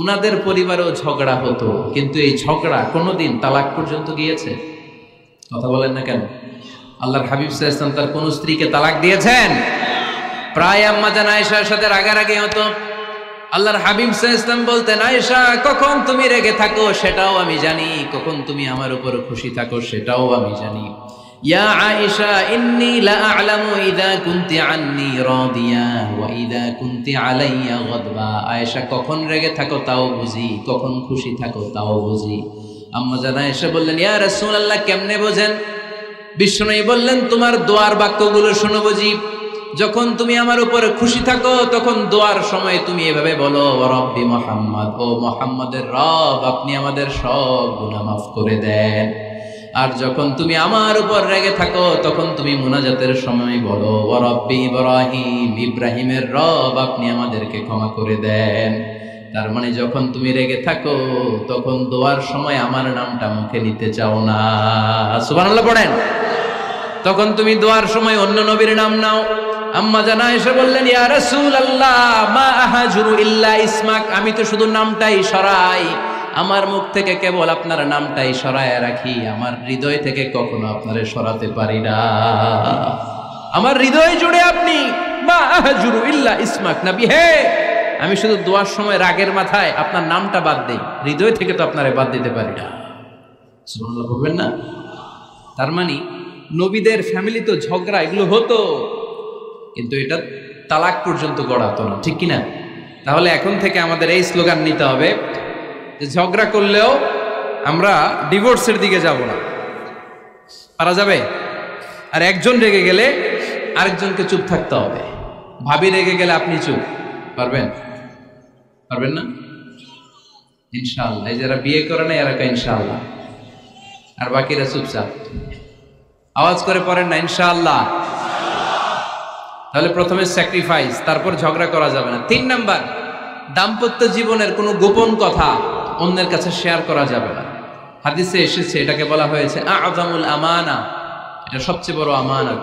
উনাদের পরিবারেও ঝগড়া হতো, কিন্তু এই ঝগড়া কোনোদিন তালাক পর্যন্ত গিয়েছে? কথা বলেন না কেন? আল্লাহর হাবিব সাল্লাল্লাহু আলাইহি ওয়াসাল্লাম তার কোন স্ত্রীকে তালাক দিয়েছেন? প্রায় আম্মা জান আয়েশার সাথে রাগারাগি হতো। আল্লাহর হাবিব সাল্লাল্লাহু আলাইহি ওয়াসাল্লাম বলতেন, আয়েশা কখন তুমি রেগে থাকো সেটাও আমি জানি, কখন তুমি আমার উপর খুশি থাকো সেটাও আমি জানি। ইয়া আয়েশা ইন্নী লা আ'লামু ইযা কুনতি আন্নী রাদিয়া ওয়া ইযা কুনতি আলাইয়া গাদবা। আয়েশা কখন রেগে থাকো তাও বুঝি, কখন খুশি থাকো তাও বুঝি। আম্মা জান আয়েশা বললেন, ইয়া রাসূলুল্লাহ, কেমনে বোঝেন? বিষ্ণুই বললেন, তোমার দোয়ার বাক্যগুলো শোনো বুঝি। যখন তুমি আমার উপরে খুশি থাকো তখন দোয়ার সময় তুমি এভাবে বলো, ওয়া রাব্বি মুহাম্মদ, ও মুহাম্মাদের রব, আপনি আমাদের সব গুনাহ মাফ করে দেন। আর যখন তুমি আমার উপর রেগে থাকো তখন তুমি মুনাজাতের সময় বলো, ওয়া রাব্বি ইব্রাহিম, ইব্রাহিমের রব, আপনি আমাদেরকে ক্ষমা করে দেন। তার মানে যখন তুমি রেগে থাকো তখন দোয়ার সময় আমার নামটা মুখে নিতে চাও না। সুবহানাল্লাহ পড়েন। তখন তুমি দোয়ার সময় অন্য নবীর নাম নাও। আম্মা জান আয়েশা বললেন, ইয়া রাসূলুল্লাহ, মা আহাজুরু ইল্লা ইসমাক, আমি তো শুধু নামটাই সরাই, আমার মুখ থেকে কেবল আপনার নামটাই সরায় রাখি, আমার হৃদয় থেকে কখনো আপনারে সরাতে পারি না। আমার হৃদয় জুড়ে আপনি, মা আহাজুরু ইল্লা ইসমাক, নবী হে, আমি শুধু দোয়ার সময় রাগের মাথায় আপনার নামটা বাদ দেই, হৃদয় থেকে তো আপনারে বাদ দিতে পারি না। সুবহানাল্লাহ বলবেন না? তার মানে নবীদের ফ্যামিলি তো ঝগড়া এগুলো হতো, কিন্তু এটা তালাক পর্যন্ত গড়াতো না, ঠিক কিনা? তাহলে এখন থেকে আমাদের এই স্লোগান নিতে হবে যে ঝগড়া করলেও আমরা ডিভোর্সের দিকে যাব না। পারা যাবে? আর একজন রেগে গেলে আরেকজনকে চুপ থাকতে হবে। ভাবি রেগে গেলে আপনি চুপ, পারবেন? পারবেন না? ইনশাআল্লাহ। এই যারা বিয়ে করে না এরা ইনশাআল্লাহ, আর বাকিরা চুপচাপ। আওয়াজ করে পড়েন না ইনশাআল্লাহ। তাহলে প্রথমে স্যাক্রিফাইস, তারপর ঝগড়া করা যাবে না। 3 নাম্বার, দাম্পত্য জীবনের কোনো গোপন কথা অন্যের কাছে শেয়ার করা যাবে না। হাদিসে এসেছে, এটাকে বলা হয়েছে আ'যামুল আমানা, এটা সবচেয়ে বড় আমানত।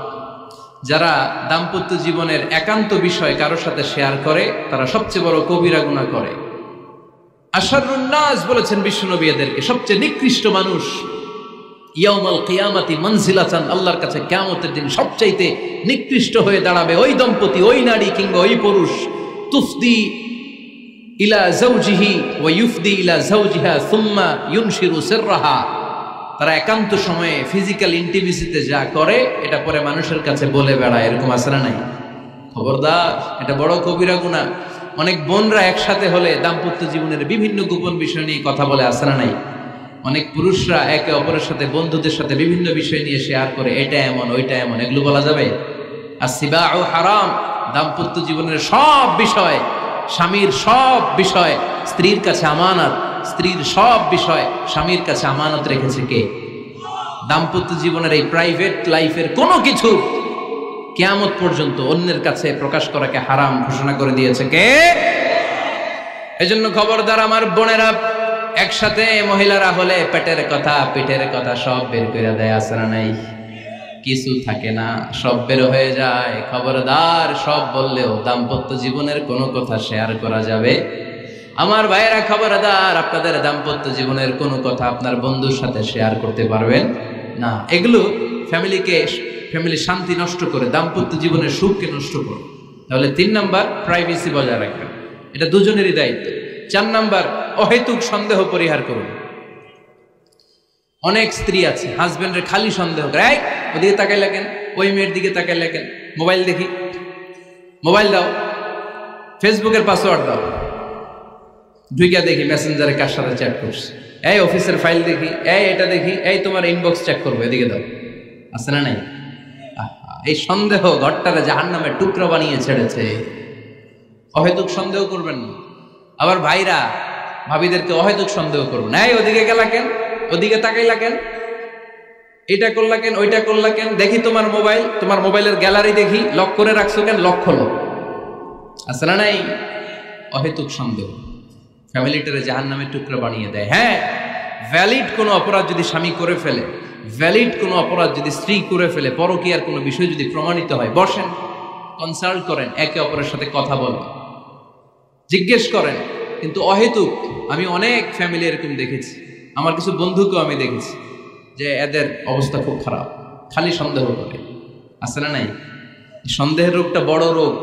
যারা দাম্পত্য জীবনের একান্ত বিষয় কারোর সাথে শেয়ার করে তারা সবচেয়ে বড় কবিরা গুনাহ করে। আশারুন নাস বলেছেন বিশ্বনবী এদেরকে, সবচেয়ে নিকৃষ্ট মানুষ। ইয়াউমাল কিয়ামাতি মানজিলাতান, আল্লাহর কাছে কিয়ামতের দিন সবচাইতে নিকৃষ্ট হয়ে দাঁড়াবে ওই দম্পতি, ওই নারী কিংবা ওই পুরুষ, তুফদি ইলা যাওজিহি ওয়া ইউফদি ইলা যাওজিহা সুম্মা ইউনশিরু সিররাহা। তারা একান্ত সময়ে ফিজিক্যাল ইন্টিমেসিতে যা করে এটা পরে মানুষের কাছে বলে বেড়ায়, এরকম আছে না নাই? খবরদার, এটা বড় কবিরা গুনাহ। অনেক বোনরা একসাথে হলে দাম্পত্য জীবনের বিভিন্ন গোপন বিষয় নিয়ে কথা বলে, আছে না নাই? অনেক পুরুষরা একে অপরের সাথে, বন্ধুদের সাথে বিভিন্ন বিষয় নিয়ে শেয়ার করে, এটা এমন ওইটা এমন, এগুলো বলা যাবে? আসিবাউ হারাম। দাম্পত্য জীবনের সব বিষয়, স্বামীর সব বিষয় স্ত্রীর কাছে আমানত, স্ত্রীর সব বিষয় স্বামীর কাছে আমানত রেখেছে কে? দাম্পত্য জীবনের এই প্রাইভেট লাইফের কোনো কিছু কিয়ামত পর্যন্ত অন্যের কাছে প্রকাশ করাকে হারাম ঘোষণা করে দিয়েছে কে? এজন্য খবরদার আমার বোনেরা, একসাথে মহিলারা হলে পেটের কথা পিঠের কথা সব বের করে দেয়, আছে না নাই? কিছু থাকে না, সব বের হয়ে যায়। খবরদার, সব বললেও দাম্পত্য জীবনের কোনো কথা শেয়ার করা যাবে। আমার ভাইয়েরা খবরদার, আপনাদের দাম্পত্য জীবনের কোনো কথা আপনার বন্ধুর সাথে শেয়ার করতে পারবেন না। এগুলো ফ্যামিলি শান্তি নষ্ট করে, দাম্পত্য জীবনের সুখকে নষ্ট করে। তাহলে 3 নাম্বার, প্রাইভেসি বজায় রাখবেন, এটা দুজনেরই দায়িত্ব। 4 নাম্বার, অহেতুক সন্দেহ পরিহার করুন। অনেক স্ত্রী আছে হাজবেন্ডের খালি সন্দেহ করে, এই ওদিকে তাকাই লাগেন, ওই মেয়ের দিকে তাকাই লাগেন, মোবাইল দেখি, মোবাইল দাও, ফেসবুকের পাসওয়ার্ড দাও, ঢুইকা দেখি মেসেঞ্জারে কার সাথে চ্যাট করছে, এই অফিসের ফাইল দেখি, এই এটা দেখি, এই তোমার ইনবক্স চেক করবো, এদিকে দাও, আছে না নাই? এই সন্দেহ ঘরটারে জাহান্নামের টুকরা বানিয়ে ছেড়েছে। অহেতুক সন্দেহ করবেন না। আবার ভাইরা ভাবিদেরকে অহেতুক সন্দেহ করবেন, এই ওদিকে গেলা কেন, ওদিকে তাকাইলা কেন, এটা করলা কেন, ওইটা করলা কেন, দেখি তোমার মোবাইল, তোমার মোবাইলের গ্যালারি দেখি, লক করে রাখছো কেন, লক খোলো, আছে না নাই? অহেতুক সন্দেহ ফ্যামিলিটারে জাহান্নামের টুকরা বানিয়ে দেয়। হ্যাঁ, ভ্যালিড কোনো অপরাধ যদি স্বামী করে ফেলে, ভ্যালিড কোনো অপরাধ যদি স্ত্রী করে ফেলে, পরকীয়ার কোনো বিষয় যদি প্রমাণিত হয়, বসেন, কনসাল্ট করেন, একে অপরের সাথে কথা বলেন, জিজ্ঞেস করেন। কিন্তু অহেতুক, আমি অনেক ফ্যামিলি এরকম দেখেছি, আমার কিছু বন্ধুকেও আমি দেখেছি যে এদের অবস্থা খুব খারাপ, খালি সন্দেহ করে, আছে না নাই? সন্দেহের রোগটা বড় রোগ,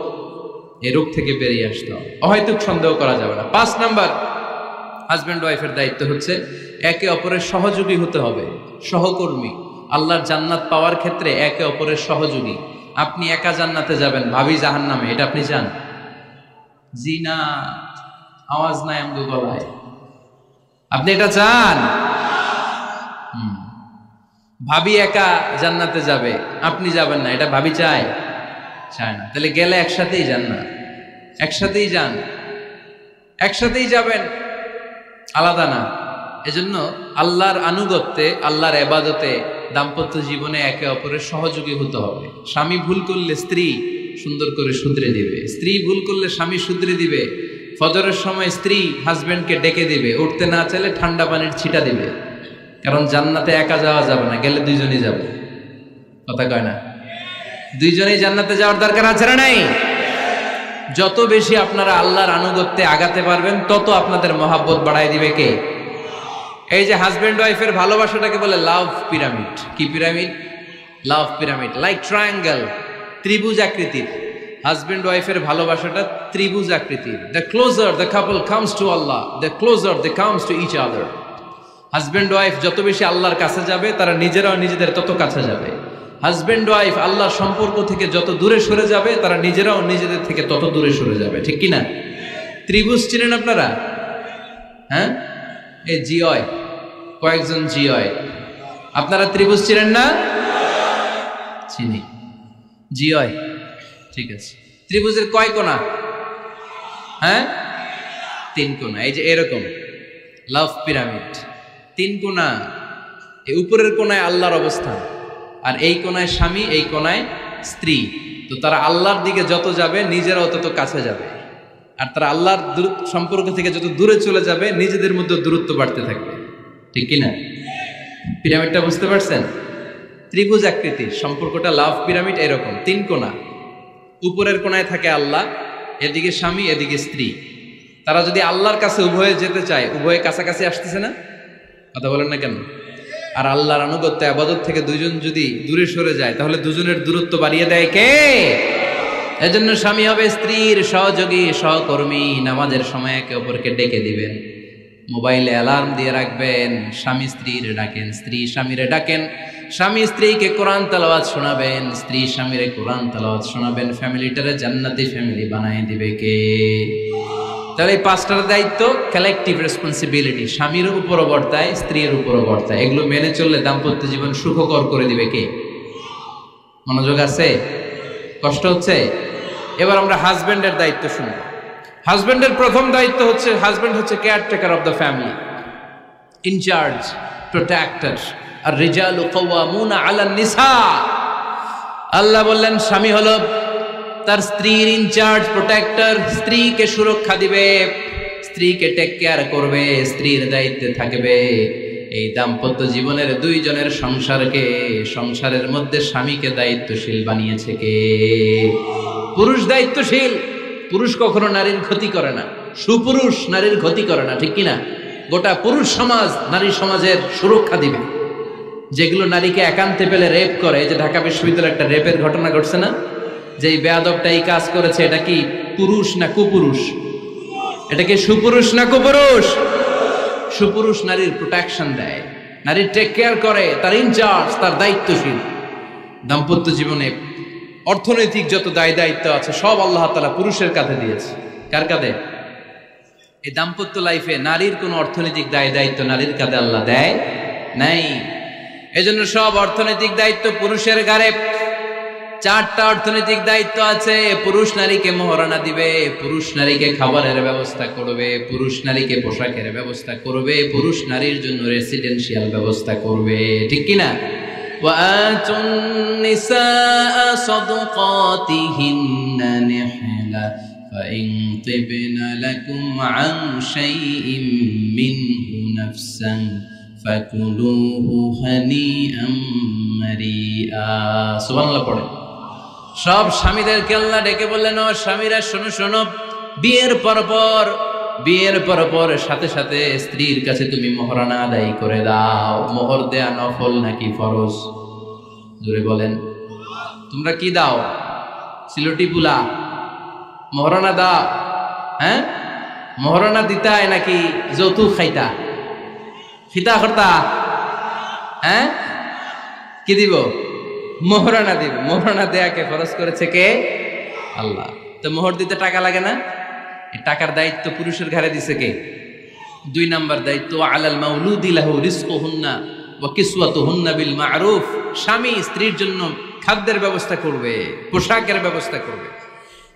এই রোগ থেকে বেরিয়ে আসতে হবে। অহেতুক সন্দেহ করা যাবে না। 5 নাম্বার, হাজব্যান্ড ওয়াইফের দায়িত্ব হচ্ছে একে অপরের সহযোগী হতে হবে, সহকর্মী। আল্লাহর জান্নাত পাওয়ার ক্ষেত্রে একে অপরের সহযোগী। আপনি একা জান্নাতে যাবেন, ভাবি জাহান্নামে, এটা আপনি চান? জি না, আওয়াজ নাই আমগো গলায়। আপনি এটা চান? ভাবি একা জান্নাতে যাবে, আপনি যাবেন না, এটা ভাবি চায়? চায় না। তাহলে গেলে একসাথেই যান না, একসাথেই যান, একসাথেই যাবেন, আলাদা না। এজন্য আল্লাহর আনুগত্যে, আল্লাহর ইবাদতে, দাম্পত্য জীবনে একে অপরের সহযোগী হতে হবে। স্বামী ভুল করলে স্ত্রী সুন্দর করে শুধরে দিবে, স্ত্রী ভুল করলে স্বামী শুধরে দিবে। ফজরের সময় স্ত্রী হাজবেন্ডকে ডেকে দিবে, উঠতে না চাইলে ঠান্ডা পানির ছিটা দিবে। কারণ জান্নাতে একা যাওয়া যাবে না, গেলে দুইজনই যাবে, কথা কয় না? দুইজনেই জান্নাতে যাওয়ার দরকার আছে না নাই? যত বেশি আপনারা আল্লাহর আনুগত্যে আগাতে পারবেন, তত আপনাদের মহাব্বত বাড়ায় দিবে কে? এই যে হাজবেন্ড ওয়াইফের ভালোবাসাটাকে বলে লাভ পিরামিড। কি পিরামিড? লাভ পিরামিড, লাইক ট্রায়াঙ্গেল, ত্রিভুজ আকৃতির। হাজবেন্ড ওয়াইফের ভালোবাসাটা ত্রিভুজ আকৃতির। The closer the couple comes to Allah, the closer they comes to each other. Husband wife যত বেশি আল্লাহর কাছে যাবে, তারা নিজেরাও নিজেদের তত কাছে যাবে। হাজবেন্ড ওয়াইফ আল্লাহর সম্পর্ক থেকে যত দূরে সরে যাবে, তারা নিজেরাও নিজেদের থেকে তত দূরে সরে যাবে, ঠিক কিনা? ত্রিভুজ চিনেন আপনারা? হ্যাঁ, এই জিওয় কয়েকজন জিওয়, আপনারা ত্রিভুজ চিনেন না? চিনি, জিওয়, ঠিক আছে। ত্রিভুজের কয় কোণা? হ্যাঁ, 3 কোণা। এই যে এরকম লাভ পিরামিড, 3 কোণা। এই উপরের কোণায় আল্লাহর অবস্থান, আর এই কোণায় স্বামী, এই কোণায় স্ত্রী। তো তারা আল্লাহর দিকে যত যাবে, নিজেরাও তত কাছে যাবে। আর তারা আল্লাহর সম্পর্ক থেকে যত দূরে চলে যাবে, নিজেদের মধ্যে দূরত্ব বাড়তে থাকবে, ঠিক কিনা? পিরামিডটা বুঝতে পারছেন? ত্রিভুজ আকৃতির সম্পর্কটা লাভ পিরামিড এরকম, 3 কোণা। উপরের কোণায় থাকে আল্লাহ, এদিকে স্বামী, এদিকে স্ত্রী। তারা যদি আল্লাহর কাছে উভয়ে যেতে চায়, উভয়ে কাছাকাছি আসতেছে না? কথা বলেন না কেন? আর আল্লাহর আনুগত্য ইবাদত থেকে দুইজন যদি দূরে সরে যায়, তাহলে দুজনের দূরত্ব বাড়িয়ে দেয় কে? এজন্য স্বামী হবে স্ত্রীর সহযোগী, সহকর্মী। নামাজের সময় একে অপরকে ডেকে দিবেন, মোবাইলে অ্যালার্ম দিয়ে রাখবেন। স্বামী স্ত্রীর ডাকেন, স্ত্রী স্বামীরে ডাকেন। স্বামী স্ত্রীকে কোরআন তেলাওয়াত শোনাবেন, স্ত্রী স্বামীরে কোরআন তেলাওয়াত শোনাবেন। ফ্যামিলিটারে জান্নাতি ফ্যামিলি বানায় দিবে কে? তাহলে এই 5টার দায়িত্ব কালেকটিভ রেসপন্সিবিলিটি, স্বামীর উপরও বর্তায়, স্ত্রীর উপরও বর্তায়। এগুলো মেনে চললে দাম্পত্য জীবন সুখকর করে দিবে কে? মনোযোগ আছে? কষ্ট হচ্ছে? এবার আমরা হাজবেন্ডের দায়িত্ব শুনব। হাজবেন্ডের প্রথম দায়িত্ব হচ্ছে, হাজবেন্ড হচ্ছে caretaker of the family, in charge, protector. আর রিজালু কাওয়ামুনা আলান নিসা। আল্লাহ বললেন স্বামী হলো তার স্ত্রীর ইনচার্জ, প্রোটেক্টর, স্ত্রীকে সুরক্ষা দিবে, স্ত্রীকে টেক কেয়ার করবে, স্ত্রীর দায়িত্বে থাকবে। এই দাম্পত্য জীবনের দুইজনের সংসারকে, সংসারের মধ্যে স্বামীকে দায়িত্বশীল বানিয়েছে কে? পুরুষ দায়িত্বশীল। পুরুষ কখনো নারীর ক্ষতি করে না, সুপুরুষ নারীর ক্ষতি করে না, ঠিক কিনা? গোটা পুরুষ সমাজ নারী সমাজের সুরক্ষা দিবে। যেগুলো নারীকে একান্তে পেলে রেপ করে, যে ঢাকা বিশ্ববিদ্যালয়ে একটা রেপের ঘটনা ঘটছে না, যে এই বেয়াদবটা এই কাজ করেছে, এটা কি পুরুষ না কুপুরুষ? এটা কি সুপুরুষ না কুপুরুষ? সুপুরুষ নারীর প্রোটেকশন দেয়, নারীর টেক কেয়ার করে, তার ইনচার্জ, তার দায়িত্বশীল। দাম্পত্য জীবনে অর্থনৈতিক যত দায় দায়িত্ব আছে সব আল্লাহ তাআলা পুরুষের কাঁধে দিয়েছে। কার কাঁধে? এই দাম্পত্য লাইফে নারীর কোনো অর্থনৈতিক দায় দায়িত্ব নারীর কাঁধে আল্লাহ দেয় নাই। এজন্য সব অর্থনৈতিক দায়িত্ব পুরুষের ঘাড়ে। 4টা অর্থনৈতিক দায়িত্ব আছে। পুরুষ নারীকে মোহরানা দিবে, পুরুষ নারীকে খাবারের ব্যবস্থা করবে, পুরুষ নারীকে পোশাকের ব্যবস্থা করবে, পুরুষ নারীর জন্য রেসিডেন্সিয়াল ব্যবস্থা করবে, ঠিক কিনা? وآتوا النساء صدقاتهن نحلة فإن طبن لكم عن شيء منه نفسا فكلوه هنيئا مريئا। সুবহানাল্লাহ পড়ে। সব স্বামীদেরকে আল্লাহ ডেকে বললেন, ও স্বামীরা শোনো শোনো, বিয়ের পর সাথে সাথে স্ত্রীর কাছে তুমি মোহরানা আদায় করে দাও। মোহর দেয়া নফল নাকি ফরজ? জোরে বলেন। তোমরা কি দাও? সিলটি পুলা মোহরানা দাও? হ্যাঁ, মোহরানা দিতায় নাকি যৌতুক খাইতা? খিতা খরতা? হ্যাঁ, কি দিব? মোহরানা দিব। মোহরানা দেয়াকে ফরজ করেছে কে? আল্লাহ। তো মোহর দিতে টাকা লাগে না? টাকার দায়িত্ব পুরুষের ঘাড়ে দিছে কে? 2 নাম্বার দায়িত্ব, আলাল মাউলুদি লাহু রিজকুহুন্না ওয়া কিসওয়াতুহুন্না বিল মা'রুফ। স্বামী স্ত্রীর জন্য খাদ্যের ব্যবস্থা করবে, পোশাকের ব্যবস্থা করবে।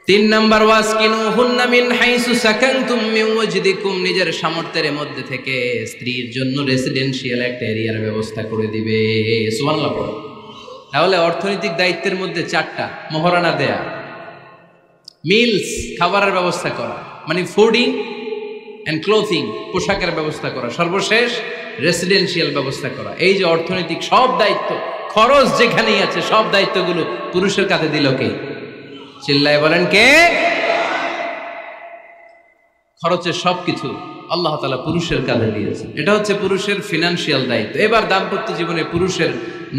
3 নাম্বার, ওয়াসকিনুহুন্না মিন হাইসু সাকানতুম মিন ওয়াজদিকুম। নিজের সামর্থ্যের মধ্যে থেকে স্ত্রীর জন্য রেসিডেন্সিয়াল একটা এরিয়ার ব্যবস্থা করে দিবে। সুবহানাল্লাহ পড়ো। তাহলে অর্থনৈতিক দায়িত্বের মধ্যে 4টা: মোহরানা দেয়া, মিলস খাবারের ব্যবস্থা করা, মানে ফুডিং এন্ড ক্লোথিং, পোশাকের ব্যবস্থা করা, সর্বশেষ রেসিডেন্সিয়াল ব্যবস্থা করা। এই যে অর্থনৈতিক সব দায়িত্ব, খরচ যেখানেই আছে, সব দায়িত্বগুলো পুরুষের কাঁধে দিল কে? চিল্লায় বলেন কে? খরচের সবকিছু আল্লাহ তাআলা পুরুষের কাঁধে দিয়েছে। এটা হচ্ছে পুরুষের ফিনান্সিয়াল দায়িত্ব। এবার দাম্পত্য জীবনে পুরুষের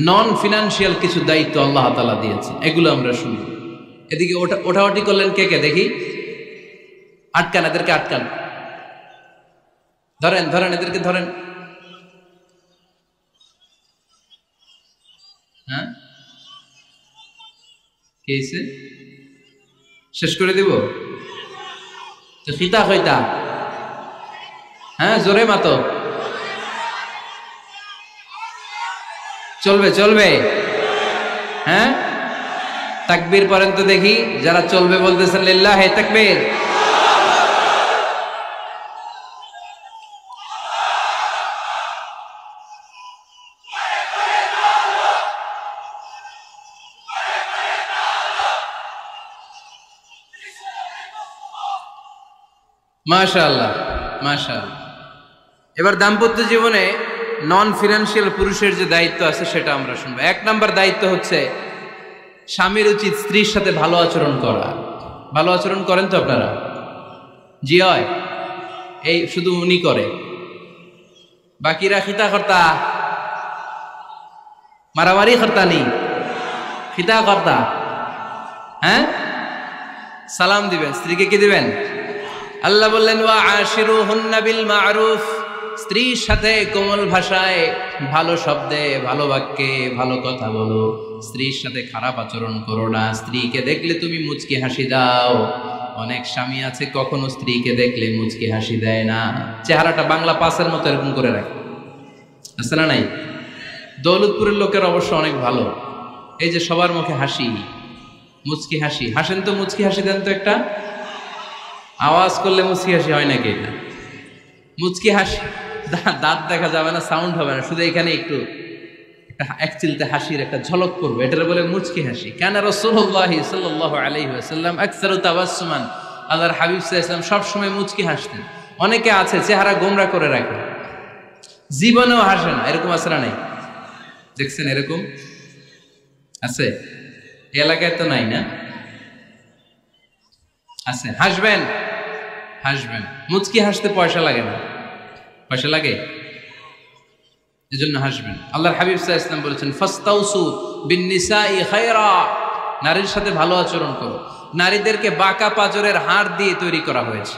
নন ফিনান্সিয়াল কিছু দায়িত্ব আল্লাহ তাআলা দিয়েছে, এগুলো আমরা শুনব। এদিকে ওঠাওটি করলেন কে কে দেখি? আটকান, এদেরকে আটকান, ধরেন ধরেন, এদেরকে ধরেন। হ্যাঁ, কে হইছে? শেষ করে দিব তো? খিতা হইতা? হ্যাঁ, জোরে মাতো। চলবে চলবে? হ্যাঁ, তাকবীর পড়েন তো দেখি। যারা চলবে বলতেছেন লিল্লাহি তাকবীর। মাশাআল্লাহ মাশাআল্লাহ। এবার দাম্পত্য জীবনে নন ফিনান্সিয়াল পুরুষের যে দায়িত্ব আছে সেটা আমরা শুনবো। 1 নাম্বার দায়িত্ব হচ্ছে স্বামীর উচিত স্ত্রীর সাথে ভালো আচরণ করা। ভালো আচরণ করেন তো আপনারা? জি হয়। এই শুধু উনি করে, বাকিরা খিতা কর্তা, মারামারি কর্তা নেই, খিতা কর্তা। হ্যাঁ, সালাম দিবেন, স্ত্রীকে কি দিবেন? আল্লাহ বললেন, ওয়া আশিরুহুন্না বিল মা'রুফ। স্ত্রীর সাথে কোমল ভাষায়, ভালো শব্দে, ভালো বাক্যে ভালো কথা বলো। স্ত্রীর সাথে খারাপ আচরণ করো না। স্ত্রীকে দেখলে তুমি মুচকি হাসি দাও। অনেক স্বামী আছে কখনো স্ত্রীকে দেখলে মুচকি হাসি দেয় না, চেহারাটা বাংলা পাসের মতো এরকম করে রাখে, আছে না নাই? দৌলতপুরের লোকের অবশ্য অনেক ভালো, এই যে সবার মুখে হাসি, মুচকি হাসি। হাসেন তো, মুচকি হাসি দেন তো একটা। আওয়াজ করলে মুচকি হাসি হয় নাকি? এটা মুচকি হাসি, দাঁত দেখা যাবে না, সাউন্ড হবে না, শুধু এখানে একটু এক চিলতে হাসির একটা ঝলক পড়বে, এটার বলে মুচকি হাসি। কানা রাসূলুল্লাহ সাল্লাল্লাহু আলাইহি ওয়াসাল্লাম আকসারু তাবাসসুমান, আল্লাহর হাবিব সাল্লাল্লাহু আলাইহি ওয়াসাল্লাম সব সময় মুচকি হাসতেন। অনেকে আছে চেহারা গোমরা করে রাখে, জীবনেও হাসে না, এরকম আছে না নাই? দেখছেন এরকম আছে? এলাকায় তো নাই না? আছে। হাসবেন, হাসবেন। মুচকি হাসতে পয়সা লাগে না, পয়সা লাগে? এজন্য হাসবেন। আল্লাহর হাবিব সাল্লাল্লাহু আলাইহি ওয়াসাল্লাম বলেছেন ফাস্তাউসু বিন-নিসাই খায়রা, নারীর সাথে ভালো আচরণ করো। নারীদেরকে বাঁকা পাঁজরের হাড় দিয়ে তৈরি করা হয়েছে।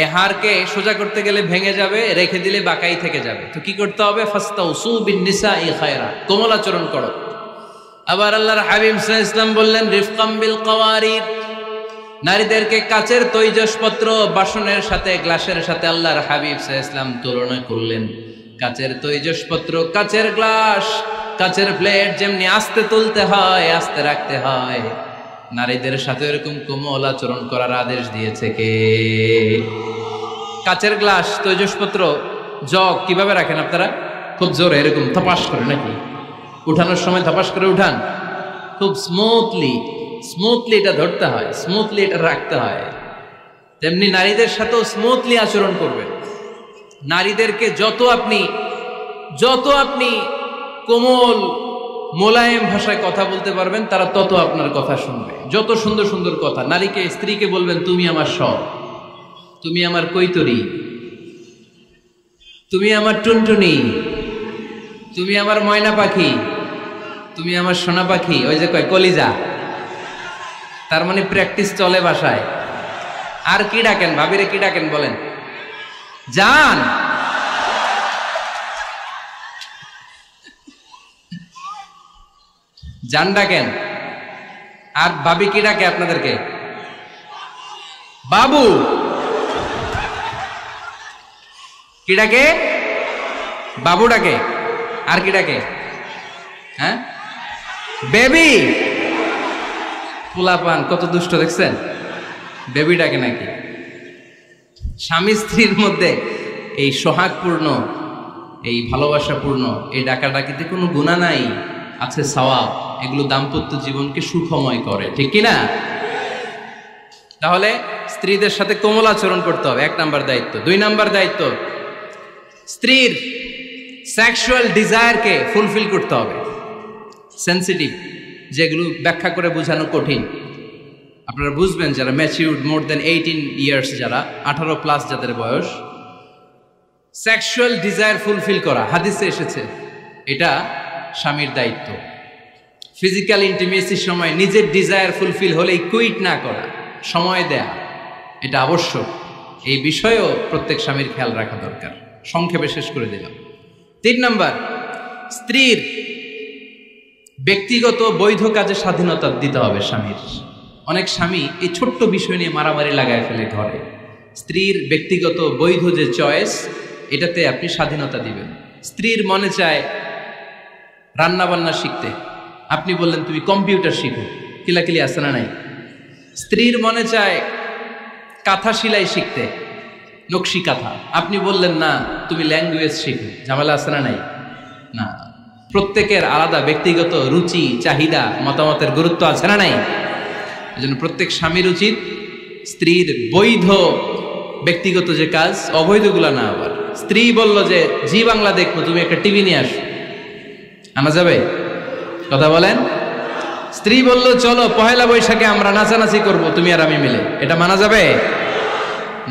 এই হাড়কে সোজা করতে গেলে ভেঙে যাবে, রেখে দিলে বাঁকাই থেকে যাবে। তো কি করতে হবে? ফাস্তাউসু বিন-নিসাই খায়রা, কোমল আচরণ করো। আবার আল্লাহর হাবিব সাল্লাল্লাহু আলাইহি ওয়াসাল্লাম বললেন রিফকাম বিল কাওয়ারির, নারীদেরকে কাচের তৈজসপত্র বাসনের সাথে, গ্লাসের সাথে আল্লাহর হাবিব সাল্লাল্লাহু আলাইহি ওয়াসাল্লাম তুলনা করলেন। কাচের তৈজসপত্র, কাচের গ্লাস, কাচের প্লেট যেমনি আস্তে তুলতে হয়, আস্তে রাখতে হয়, নারীদের সাথে এরকম কোমল আচরণ করার আদেশ দিয়েছে কে? কাচের গ্লাস, তৈজসপত্র, জগ কিভাবে রাখেন আপনারা? খুব জোরে এরকম থপাস করে নাকি? উঠানোর সময় থপাস করে উঠান? খুব স্মুথলি এটা ধরতে হয়, স্মুথলি এটা রাখতে হয়। তেমনি নারীদের সাথেও স্মুথলি আচরণ করবেন। নারীদেরকে যত আপনি কোমল মোলায়েম ভাষায় কথা বলতে পারবেন, তারা তত আপনার কথা শুনবে। যত সুন্দর সুন্দর কথা, নারীকে, স্ত্রীকে বলবেন তুমি আমার সব, তুমি আমার কৈতরি, তুমি আমার টুনটুনি, তুমি আমার ময়না পাখি, তুমি আমার সোনা পাখি। ওই যে কয় কলিজা, তার মানে প্র্যাকটিস চলে বাসায়। আর কি ডাকেন? ভাবিরে কি ডাকেন বলেন? জান। জান ডাকেন। আর ভাবি কি ডাকে আপনাদেরকে? বাবু। কি ডাকে? বাবু ডাকে। আর কি ডাকে? হ্যাঁ, বেবি। পোলাপান কত দুষ্ট দেখছেন, বেবি ডাকে নাকি? স্বামী স্ত্রীর মধ্যে এই সোহাগপূর্ণ, এই ভালোবাসাপূর্ণ এই ডাকাডাকিতে কোনো গুনাহ নাই, আছে সওয়াব। এগুলো দাম্পত্য জীবনকে সুখময় করে, ঠিক কিনা? তাহলে স্ত্রীদের সাথে কোমল আচরণ করতে হবে, 1 নাম্বার দায়িত্ব। 2 নাম্বার দায়িত্ব, স্ত্রীর সেক্সুয়াল ডিজায়ারকে ফুলফিল করতে হবে। সেন্সিটিভ, যেগুলো ব্যাখ্যা করে বোঝানো কঠিন। আপনারা বুঝবেন যারা ম্যাচিউরড, মোর দেন 18 ইয়ার্স, যারা 18+ যাদের বয়স, সেক্সুয়াল ডিজায়ার ফুলফিল করা হাদিসে এসেছে, এটা স্বামীর দায়িত্ব। ফিজিক্যাল ইন্টিমেসির সময় নিজের ডিজায়ার ফুলফিল হলেই কুইট না করা, সময় দেয়া, এটা আবশ্যক। এই বিষয়েও প্রত্যেক স্বামীর খেয়াল রাখা দরকার। সংক্ষেপে শেষ করে দিলাম। 3 নাম্বার, স্ত্রীর ব্যক্তিগত বৈধ কাজে স্বাধীনতা দিতে হবে স্বামীর। অনেক স্বামী এই ছোট্ট বিষয় নিয়ে মারামারি লাগায় ফেলে ঘরে। স্ত্রীর ব্যক্তিগত বৈধ যে চয়েস, এটাতে আপনি স্বাধীনতা দিবেন। স্ত্রীর মনে চায় রান্না বান্না শিখতে, আপনি বললেন তুমি কম্পিউটার শিখো, কিলাকিলি আছে না নাই? স্ত্রীর মনে চায় কাঁথা সেলাই শিখতে, নকশি কাঁথা, আপনি বললেন না তুমি ল্যাঙ্গুয়েজ শিখো, ঝামেলা আছে না নাই? না, প্রত্যেকের আলাদা ব্যক্তিগত রুচি, চাহিদা, মতামতের গুরুত্ব আছে না নাই? এজন্য প্রত্যেক স্বামীর উচিত স্ত্রীর বৈধ ব্যক্তিগত যে কাজ, অবৈধগুলা না। আবার স্ত্রী বলল যে জি বাংলা দেখবো, তুমি একটা টিভি নিয়ে আসো, আনা যাবে? কথা বলেন। স্ত্রী বলল চলো পহেলা বৈশাখে আমরা নাচানাচি করব, তুমি আর আমি মিলে, এটা মানা যাবে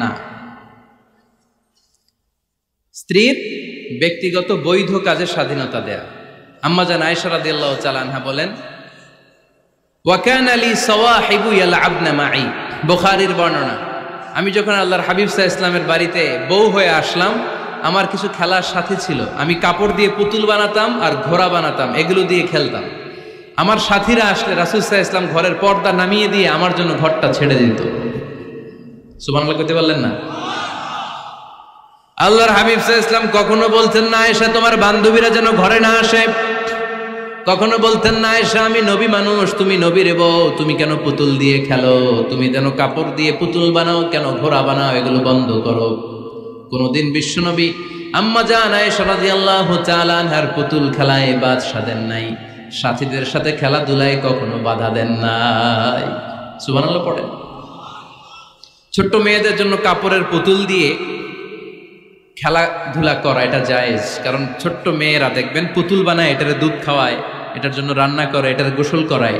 না। স্ত্রীর ব্যক্তিগত বৈধ কাজের স্বাধীনতা দেয়া। আম্মা জান আয়েশা রাদিয়াল্লাহু তাআলা আনহা বলেন, ওয়া কানা লি সাওয়াহিবু ইয়ালআবনা মাই, বুখারীর বর্ণনা, আমি যখন আল্লাহর হাবিব সাল্লাল্লাহু আলাইহি ওয়াসাল্লামের বাড়িতে বউ হয়ে আসলাম, আমার কিছু খেলার সাথী ছিল। আমি কাপড় দিয়ে পুতুল বানাতাম আর ঘোড়া বানাতাম, এগুলো দিয়ে খেলতাম। আমার সাথীরা আসলে রাসূল সাল্লাল্লাহু আলাইহি ওয়াসাল্লাম ঘরের পর্দা নামিয়ে দিয়ে আমার জন্য ঘরটা ছেড়ে দিত। সুবহানাল্লাহ কইতে পারলেন না? আল্লাহর হাবিব সাল্লাল্লাহু আলাইহি ওয়াসাল্লাম কখনো বলতেন না আয়েশা তোমার বান্ধবীরা যেন ঘরে না আসে, কখনো বলতেন না আয়েশা আমি নবী মানুষ, তুমি নবীর বউ, তুমি কেন পুতুল দিয়ে খেলো, তুমি যেন কাপড় দিয়ে পুতুল বানাও, কেন ঘোড়া বানাও, এগুলো বন্ধ করো। কোনদিন বিশ্বনবী আম্মা জান আয়েশা রাদিয়াল্লাহু তাআলা আনহার পুতুল খেলায় বাধা দেন নাই, সাথীদের সাথে খেলাধুলায় কখনো বাধা দেন নাই। সুবহানাল্লাহ পড়েন। ছোট্ট মেয়েদের জন্য কাপড়ের পুতুল দিয়ে খেলাধুলা করা এটা জায়েজ, কারণ ছোট্ট মেয়েরা দেখবেন পুতুল বানায়, এটারে দুধ খাওয়ায়, এটার জন্য রান্না করে, এটার গোসল করায়।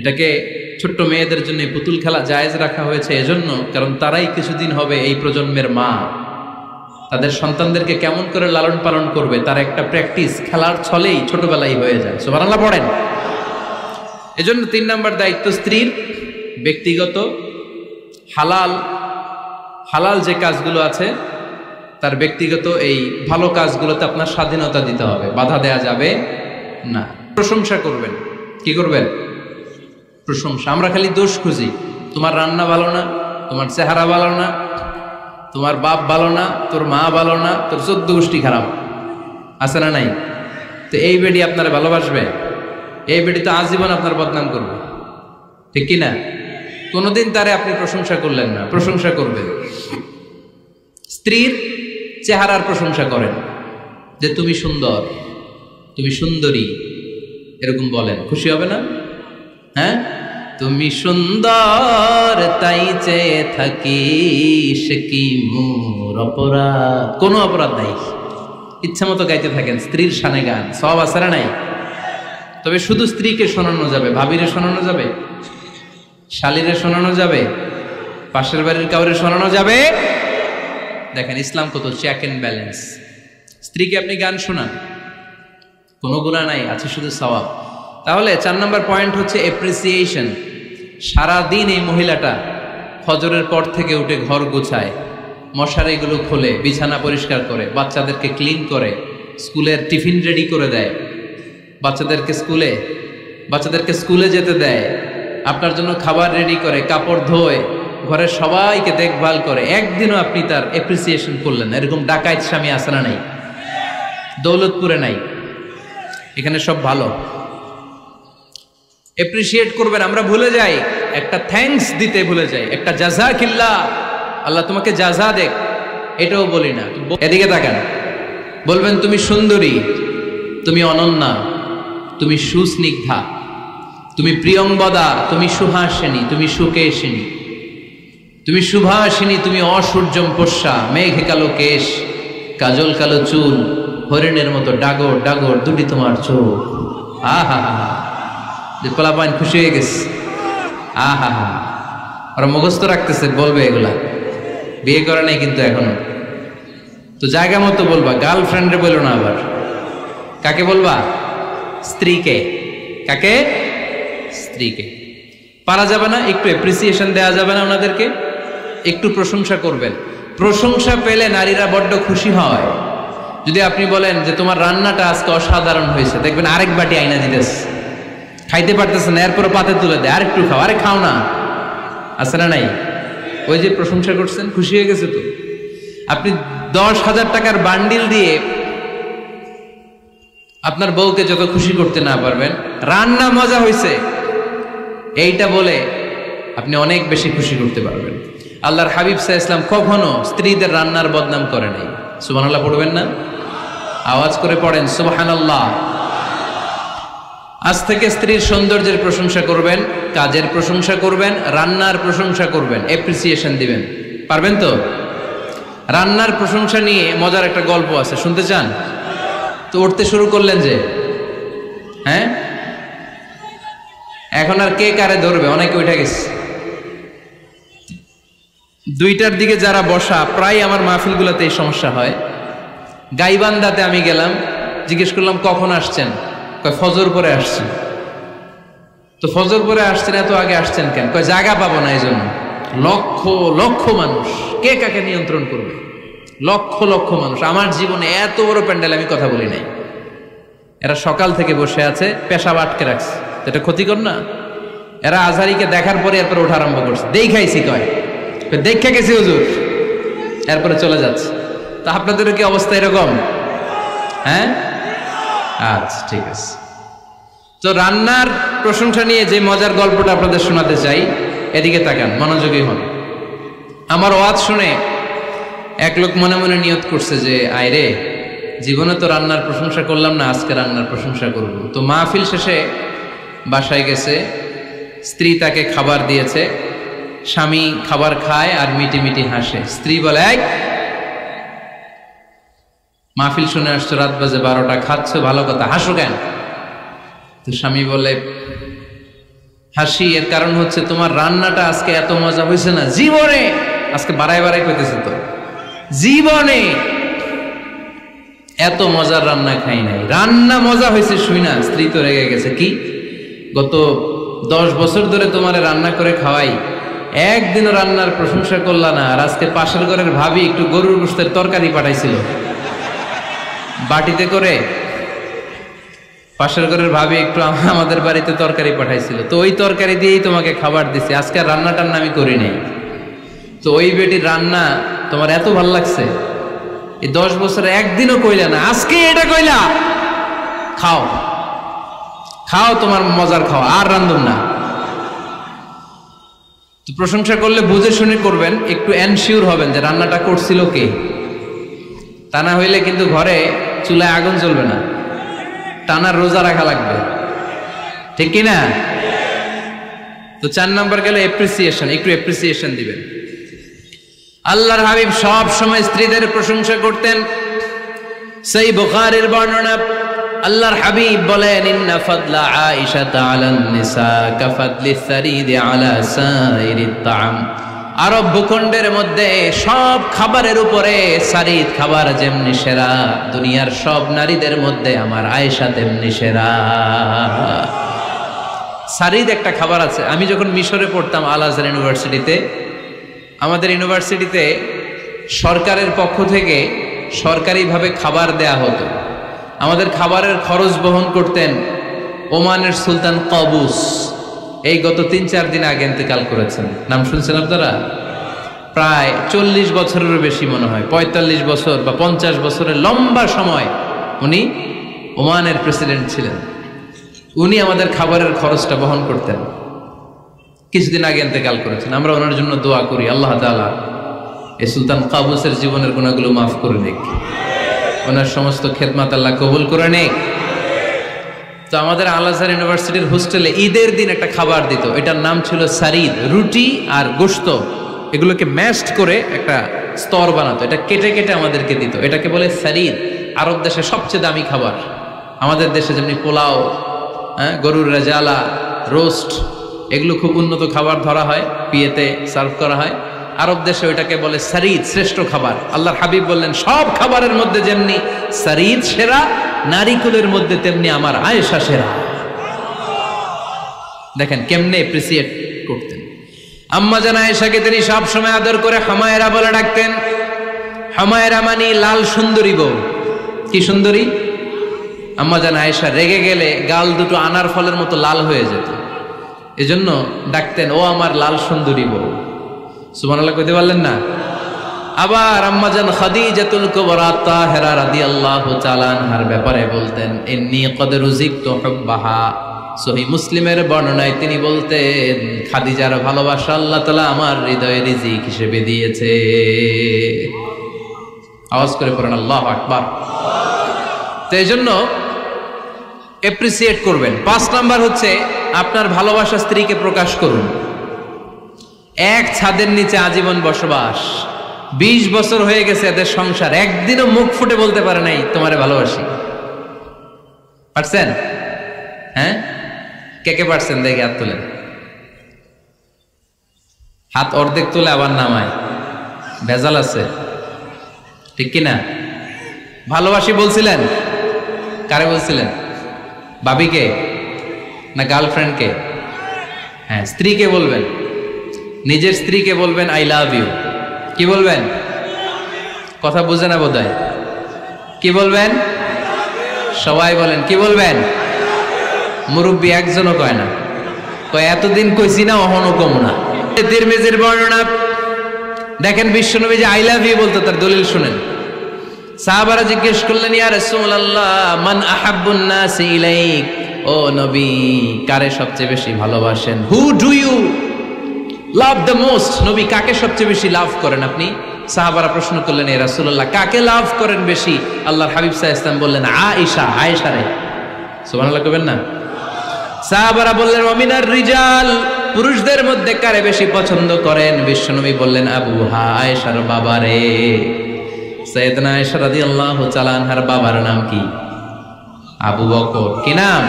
এটাকে ছোট্ট মেয়েদের জন্য পুতুল খেলা জায়েজ রাখা হয়েছে এজন্য, কারণ তারাই কিছুদিন হবে এই প্রজন্মের মা। তাদের সন্তানদেরকে কেমন করে লালন পালন করবে তার একটা প্র্যাকটিস খেলার ছলেই ছোটবেলায় হয়ে যায়। সুবহানাল্লাহ পড়েন। এজন্য 3 নম্বর দায়িত্ব স্ত্রীর ব্যক্তিগত হালাল যে কাজগুলো আছে তার ব্যক্তিগত এই ভালো কাজগুলোতে আপনার স্বাধীনতা দিতে হবে, বাধা দেয়া যাবে না। প্রশংসা করবেন। কি করবেন? প্রশংসা। আমরা খালি দোষ খুঁজি, তোমার রান্না ভালো না, তোমার চেহারা ভালো না, তোমার বাপ ভালো না, তোর মা ভালো না, তোর 14 গোষ্ঠী খারাপ, আছে না নাই? তো এই বেডি আপনারা ভালোবাসবে? এই বেডি তো আজীবন আপনার বদনাম করবে, ঠিক কি না? কোনোদিন তারে আপনি প্রশংসা করলেন না, প্রশংসা করবেন। স্ত্রীর চেহারার প্রশংসা করেন, যে তুমি সুন্দর, তুমি সুন্দরী, এরকম বলেন, খুশি হবে না? হ্যাঁ, তুমি সুন্দর তাই চেয়ে থাকি, সে কি মোর অপরাধ? কোনো অপরাধ নাই, ইচ্ছা মতো গাইতে থাকেন স্ত্রীর শানে গান, সব আছে না নাই? তবে শুধু স্ত্রীকে শোনানো যাবে, ভাবিরে শোনানো যাবে, শালীরে শোনানো যাবে, পাশের বাড়ির কাউরে শোনানো যাবে? দেখেন ইসলাম কত চেক এন্ড ব্যালেন্স। স্ত্রীকে আপনি গান শোনান, কোনো গুনাহ নাই, আছে শুধু সওয়াব। তাহলে 4 নম্বর পয়েন্ট হচ্ছে এপ্রিসিয়েশন। সারাদিন এই মহিলাটা ফজরের পর থেকে উঠে ঘর গোছায়, মশারিগুলো খোলে, বিছানা পরিষ্কার করে, বাচ্চাদেরকে ক্লিন করে, স্কুলের টিফিন রেডি করে দেয়, বাচ্চাদেরকে স্কুলে যেতে দেয়, আপনার জন্য খাবার রেডি করে, কাপড় ধোয়, ঘরের সবাইকে দেখভাল করে। একদিনও আপনি তার এপ্রিসিয়েশন করলেন? এরকম ডাকাইত স্বামী আছে না নাই? দৌলতপুরে নাই, এখানে সব ভালো। এপ্রিসিয়েট করবেন। আমরা ভুলে যাই, একটা থ্যাঙ্কস দিতে ভুলে যাই, একটা জাযাকিল্লাহ, আল্লাহ তোমাকে জাযা দেখ, এটাও বলি না। এদিকে তাকান, বলবেন তুমি সুন্দরী, তুমি অনন্যা, তুমি সুস্নিগ্ধা, তুমি প্রিয়ংবদা, তুমি সুহাসিনী, তুমি সুকেশিনী, তুমি সুভাষিনী, তুমি অসূর্যম পোষ্যা, মেঘে কালো কেশ, কাজল কালো চুল, হরিণের মতো ডাগর ডাগর দুটি তোমার চোখ। আহা হা হা, যে পোলাপাইন খুশি হয়ে গেছে। আহা হা, ওরা মুখস্থ রাখতেছে, বলবে এগুলা, বিয়ে করে নাই কিন্তু এখনো। তো জায়গা মতো বলবা, গার্লফ্রেন্ডে বলো না। আবার কাকে বলবা? স্ত্রীকে। কাকে? স্ত্রীকে। পারা যাবে না? একটু এপ্রিসিয়েশন দেওয়া যাবে না? ওনাদেরকে একটু প্রশংসা করবেন। প্রশংসা পেলে নারীরা বড্ড খুশি হয়। যদি আপনি বলেন যে তোমার রান্নাটা আজকে অসাধারণ হয়েছে, দেখবেন আরেক বাটি আইনা দিতেছে, খাইতে পারতেছে না, এরপরে পাতে তুলে দেয়, আরেকটু খাও, আরে খাও না, আছে না নাই? ওই যে প্রশংসা করছেন, খুশি হয়ে গেছে। তো আপনি 10,000 টাকার বান্ডিল দিয়ে আপনার বউকে যত খুশি করতে না পারবেন, রান্না মজা হয়েছে এইটা বলে আপনি অনেক বেশি খুশি করতে পারবেন। আল্লাহর হাবিব সাল্লাল্লাহু আলাইহি ওয়াসাল্লাম কখনো স্ত্রীদের রান্নার বদনাম করে নাই। সুবহানাল্লাহ পড়বেন না? আওয়াজ করে পড়েন সুবহানাল্লাহ। আজ থেকে স্ত্রীর সৌন্দর্যের প্রশংসা করবেন, কাজের প্রশংসা করবেন, রান্নার প্রশংসা করবেন, এপ্রিসিয়েশন দিবেন। পারবেন তো? রান্নার প্রশংসা নিয়ে মজার একটা গল্প আছে, শুনতে চান? তো উঠতে শুরু করলেন যে, হ্যাঁ, এখন আর কে কারে ধরবে? অনেকে উঠে গেছে। 2টার দিকে যারা বসা, প্রায় আমার মাহফিলগুলোতে এই সমস্যা হয়। গাইবান্ধাতে আমি গেলাম, জিজ্ঞেস করলাম কখন আসছেন? কয় ফজর পরে আসছেন। তো ফজর পরে আসছেন, এত আগে আসছেন কেন? কয় জায়গা পাবো না, এই জন্য। লক্ষ লক্ষ মানুষ, কে কাকে নিয়ন্ত্রণ করবে? লক্ষ লক্ষ মানুষ। আমার জীবনে এত বড় প্যান্ডেল আমি কথা বলি নাই। এরা সকাল থেকে বসে আছে, পেশাব আটকে রাখছে, এটা ক্ষতিকর না? এরা আজহারিকে দেখার পরে এরপরে ওঠা আরম্ভ করছে, দেখাইছি, কয় দেখা গেছি হুজুর, এরপরে চলে যাচ্ছে। তা আপনাদেরও কি অবস্থা এরকম? হ্যাঁ, আচ্ছা ঠিক আছে। তো রান্নার প্রশংসা নিয়ে যে মজার গল্পটা আপনাদের শোনাতে চাই, এদিকে তাকান, মনোযোগী হন। আমার ওয়াজ শুনে এক লোক মনে মনে নিয়ত করছে যে আয় রে, জীবনে তো রান্নার প্রশংসা করলাম না, আজকে রান্নার প্রশংসা করব। তো মাহফিল শেষে বাসায় গেছে, স্ত্রী তাকে খাবার দিয়েছে, স্বামী খাবার খায় আর মিটি মিটি হাসে। স্ত্রী বলে, এই মাহফিল শুনে আসছো, রাত বাজে 12টা, খাচ্ছ ভালো কথা, হাসো কেন? তো স্বামী বলে, হাসি এর কারণ হচ্ছে তোমার রান্নাটা আজকে এত মজা হয়েছে না, জীবনে আজকে বাড়াই বাড়াই পেতেছে, তো জীবনে এত মজার রান্না খাই নাই, রান্না মজা হয়েছে শুই না। স্ত্রী তো রেগে গেছে, কি গত 10 বছর ধরে তোমার রান্না করে খাওয়াই, একদিনও রান্নার প্রশংসা করলা না, আর আজকে পাশের ঘরের ভাবি একটু গরুর গোশতের তরকারি পাঠাইছিল বাটিতে করে, পাশের ঘরের ভাবি একটু আমাদের বাড়িতে তরকারি পাঠাইছিল, তো ওই তরকারি দিয়েই তোমাকে খাবার দিছি, আজকে রান্না টান্না আমি করি নাই। তো ওই বেটির রান্না তোমার এত ভাল লাগছে, এই 10 বছরে একদিনও কইলা না, আজকে এটা কইলা, খাও খাও, তোমার মজার খাও, আর রান্ধুম না। তো প্রশংসা করলে বুঝে শুনে করবেন, একটু এনশিওর হবেন যে রান্নাটা করছিল কে, তা না হইলে কিন্তু ঘরে চুলায় আগুন জ্বলবে না, টানা রোজা রাখা লাগবে, ঠিক কিনা? তো 4 নাম্বার গেল এপ্রিসিয়েশন, একটু এপ্রিসিয়েশন দিবেন। আল্লাহর হাবিব সব সময় স্ত্রীদের প্রশংসা করতেন। সেই বুখারীর বর্ণনা, আল্লাহর হাবিব বলেন, ইন্না ফাদলা আয়েশা আলান নিসা কাফাদলি সারিদ আলা সাইরিত তাআম। আরব ভূখণ্ডের মধ্যে সব খাবারের উপরে সারিদ খাবার যেমনি সেরা, দুনিয়ার সব নারীদের মধ্যে আমার আয়েশা তেমনি সেরা। সারিদ একটা খাবার আছে। আমি যখন মিশরে পড়তাম আল আজহার ইউনিভার্সিটিতে, আমাদের ইউনিভার্সিটিতে সরকারের পক্ষ থেকে সরকারিভাবে খাবার দেয়া হতো। আমাদের খাবারের খরচ বহন করতেন ওমানের সুলতান কাবুস। এই গত 3-4 দিন আগে ইন্তেকাল করেছেন, নাম শুনছেন আপনারা? প্রায় 40 বছরেরও বেশি মনে হয়, 45 বছর বা 50 বছরের লম্বা সময় উনি ওমানের প্রেসিডেন্ট ছিলেন। উনি আমাদের খাবারের খরচটা বহন করতেন। কিছুদিন আগে ইন্তেকাল করেছেন। আমরা ওনার জন্য দোয়া করি, আল্লাহ তাআলা এই সুলতান কাবুসের জীবনের গুনাহগুলো মাফ করে নিক, ওনার সমস্ত খেদমত আল্লাহ কবুল করে নিক। তো আমাদের আল আজহার ইউনিভার্সিটির হোস্টেলে ঈদের দিন একটা খাবার দিত, এটার নাম ছিল সারিদ। রুটি আর গোশত এগুলোকে ম্যাশড করে একটা স্তর বানাতো, এটা কেটে কেটে আমাদেরকে দিত, এটাকে বলে সারিদ। আরব দেশে সবচেয়ে দামি খাবার। আমাদের দেশে যেমনি পোলাও, গরুর রেজালা, রোস্ট, এগুলো খুব উন্নত খাবার ধরা হয়, বিয়েতে সার্ভ করা হয়। আরব দেশে ওইটাকে বলে সারিদ, শ্রেষ্ঠ খাবার। আল্লাহর হাবিব বললেন, সব খাবারের মধ্যে যেমনি সারিদ সেরা, নারীকুলের মধ্যে তেমনি আমার আয়েশা সেরা। দেখেন কেমনে এপ্রিসিয়েট করতেন। আম্মা জান আয়েশাকে তিনি সব সময় আদর করে হামায়রা বলে ডাকতেন। হামায়রা মানে লাল সুন্দরী বউ। কি সুন্দরী? আম্মা জান আয়েশা রেগে গেলে গাল দুটো আনার ফলের মতো লাল হয়ে যেত, এজন্য ডাকতেন, ও আমার লাল সুন্দরী বউ। সুবহানাল্লাহ কইতে পারলেন না? আবার আম্মাজান খাদিজাতুল কুবরা তাহেরা রাদিয়াল্লাহু তাআলা আনহার ব্যাপারে বলতেন, ইন্নী ক্বাদ রুজিকতু হুব্বাহা। সহিহ মুসলিমের বর্ণনায় তিনি বলতেন, খাদিজার ভালোবাসা আল্লাহ তাআলা আমার হৃদয়ে রিজিক হিসেবে দিয়েছে। আওয়াজ করে পড়েন আল্লাহু আকবার। তো এজন্য এপ্রিসিয়েট করবেন। 5 নাম্বার হচ্ছে আপনার ভালোবাসা স্ত্রীকে প্রকাশ করুন। এক ছাদের নিচে আজীবন বসবাস, 20 বছর হয়ে গেছে এদের সংসার, একদিনও মুখ ফুটে বলতে পারে নাই তোমারে ভালোবাসি। পারছেন? হ্যাঁ, কে কে পারছেন? দেখে হাত তোলেন। হাত অর্ধেক তুলে আবার নামায়, ভেজাল আছে, ঠিক কিনা? ভালোবাসি বলছিলেন? কারে বলছিলেন? ভাবিকে না গার্লফ্রেন্ডকে? হ্যাঁ, স্ত্রীকে বলবেন, নিজের স্ত্রীকে বলবেন আই লাভ ইউ। কি বলবেন? কথা বুঝে না বোধহয়। কি বলবেন? সবাই বলেন, কি বলবেন? মুরব্বী একজনও কয় না, কয় এতদিন কইছি না, অহনো কম না। তিরমিজির বর্ণনা দেখেন, বিশ্বনবী যে আই লাভ ইউ বলতো তার দলিল শুনেন। সাহাবারা জিজ্ঞেস করলেন, ইয়া রাসূলুল্লাহ, মান আহাব্বুন নাস ইলাইক, ও নবী কারে সবচেয়ে বেশি ভালোবাসেন? Who do you love the most? নবী কাকে সবচেয়ে বেশি লাভ করেন আপনি? সাহাবারা প্রশ্ন করলেন, এ রাসূলুল্লাহ কাকে লাভ করেন বেশি? আল্লাহর হাবিব সাল্লাল্লাহু আলাইহি ওয়াসাল্লাম বললেন, আয়েশা রে। সুবহানাল্লাহ কইবেন না? সাহাবারা বললেন, ওয়ামিনার রিজাল, পুরুষদের মধ্যে কারে বেশি পছন্দ করেন? বিশ্বনবী বললেন, আবুহা, আয়েশার বাবারে। সাইয়েদনা আয়েশা রাদিয়াল্লাহু তাআলা আনহার বাবার নাম কি? আবু বকর। কি নাম?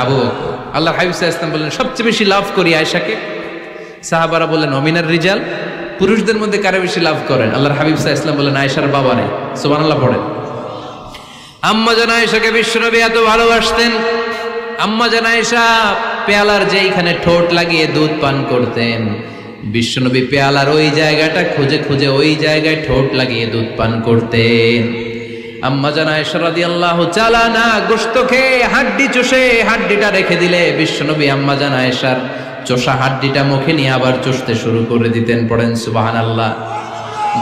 আবু বকর। আল্লাহর হাবিব সাল্লাল্লাহু আলাইহি ওয়াসাল্লাম বললেন, সবচেয়ে বেশি লাভ করি আয়েশাকে। সাহাবারা বললেন, ওয়ামিনার রিজাল, পুরুষদের মধ্যে কারে বেশি লাভ করেন? আল্লাহর হাবিব সাল্লাল্লাহু আলাইহি ওয়াসাল্লাম বললেন, আয়েশার বাবারে। সুবহানাল্লাহ পড়েন। আম্মা জান আয়েশাকে বিশ্বনবী এত ভালোবাসতেন। আম্মা জান আয়েশা পেয়ালার যেইখানে ঠোঁট লাগিয়ে দুধ পান করতেন, বিশ্বনবী পেয়ালার ওই জায়গাটা খুঁজে খুঁজে ওই জায়গায় ঠোঁট লাগিয়ে দুধ পান করতেন। আম্মা জান আয়েশা রাদিয়াল্লাহু তাআলা না গোশত খেয়ে হাড্ডি চষে হাড্ডিটা রেখে দিলে বিশ্বনবী আম্মা জান আয়েশার চষা হাড্ডিটা মুখে নিয়ে আবার চষতে শুরু করে দিতেন। পড়েন সুবহানাল্লাহ।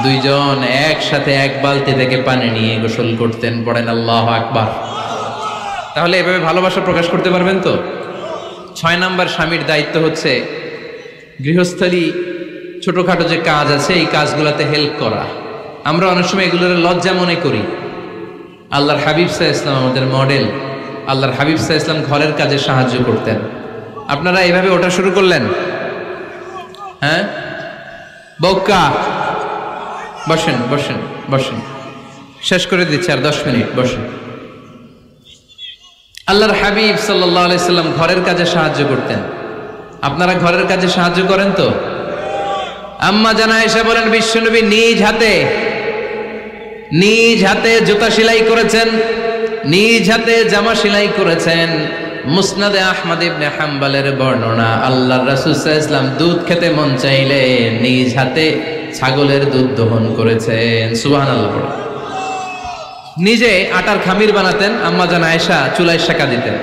দুইজন একসাথে এক বালতি থেকে পানি নিয়ে গোসল করতেন। পড়েন আল্লাহু আকবার। তাহলে এভাবে ভালোবাসা প্রকাশ করতে পারবেন তো? 6 নাম্বার স্বামীর দায়িত্ব হচ্ছে গৃহস্থলী ছোটখাটো যে কাজ আছে এই কাজগুলোতে হেল্প করা। আমরা অনেক সময় এগুলোর লজ্জা মনে করি। আল্লাহর হাবিব সাল্লাল্লাহু আলাইহি ওয়াসাল্লাম আমাদের মডেল। আল্লাহর হাবিব সাল্লাল্লাহু আলাইহি ওয়াসাল্লাম ঘরের কাজে সাহায্য করতেন। আপনারা এইভাবে ওটা শুরু করলেন? হ্যাঁ, বউকা বসেন বসেন বসেন, শেষ করে দিচ্ছি আর 10 মিনিট, বসেন। আল্লাহর হাবিব সাল্লাল্লাহু আলাইহি সাল্লাম ঘরের কাজে সাহায্য করতেন। আপনারা ঘরের কাজে সাহায্য করেন তো? আম্মা জান আয়েশা বলেন, বিশ্বনবী নিজ হাতে জুতা সেলাই করেছেন, নিজ হাতে জামা সেলাই করেছেন। মুসনাদে আহমদ ইবনে হাম্বলের বর্ণনা, আল্লাহর রাসূল সাল্লাল্লাহু আলাইহি ওয়াসাল্লাম দুধ খেতে মন চাইলে নিজ হাতে ছাগলের দুধ দহন করেছেন। সুবহানাল্লাহ। নিজে আটার খামির বানাতেন, আম্মা জান আয়েশা চুলায় সেকা দিতেন।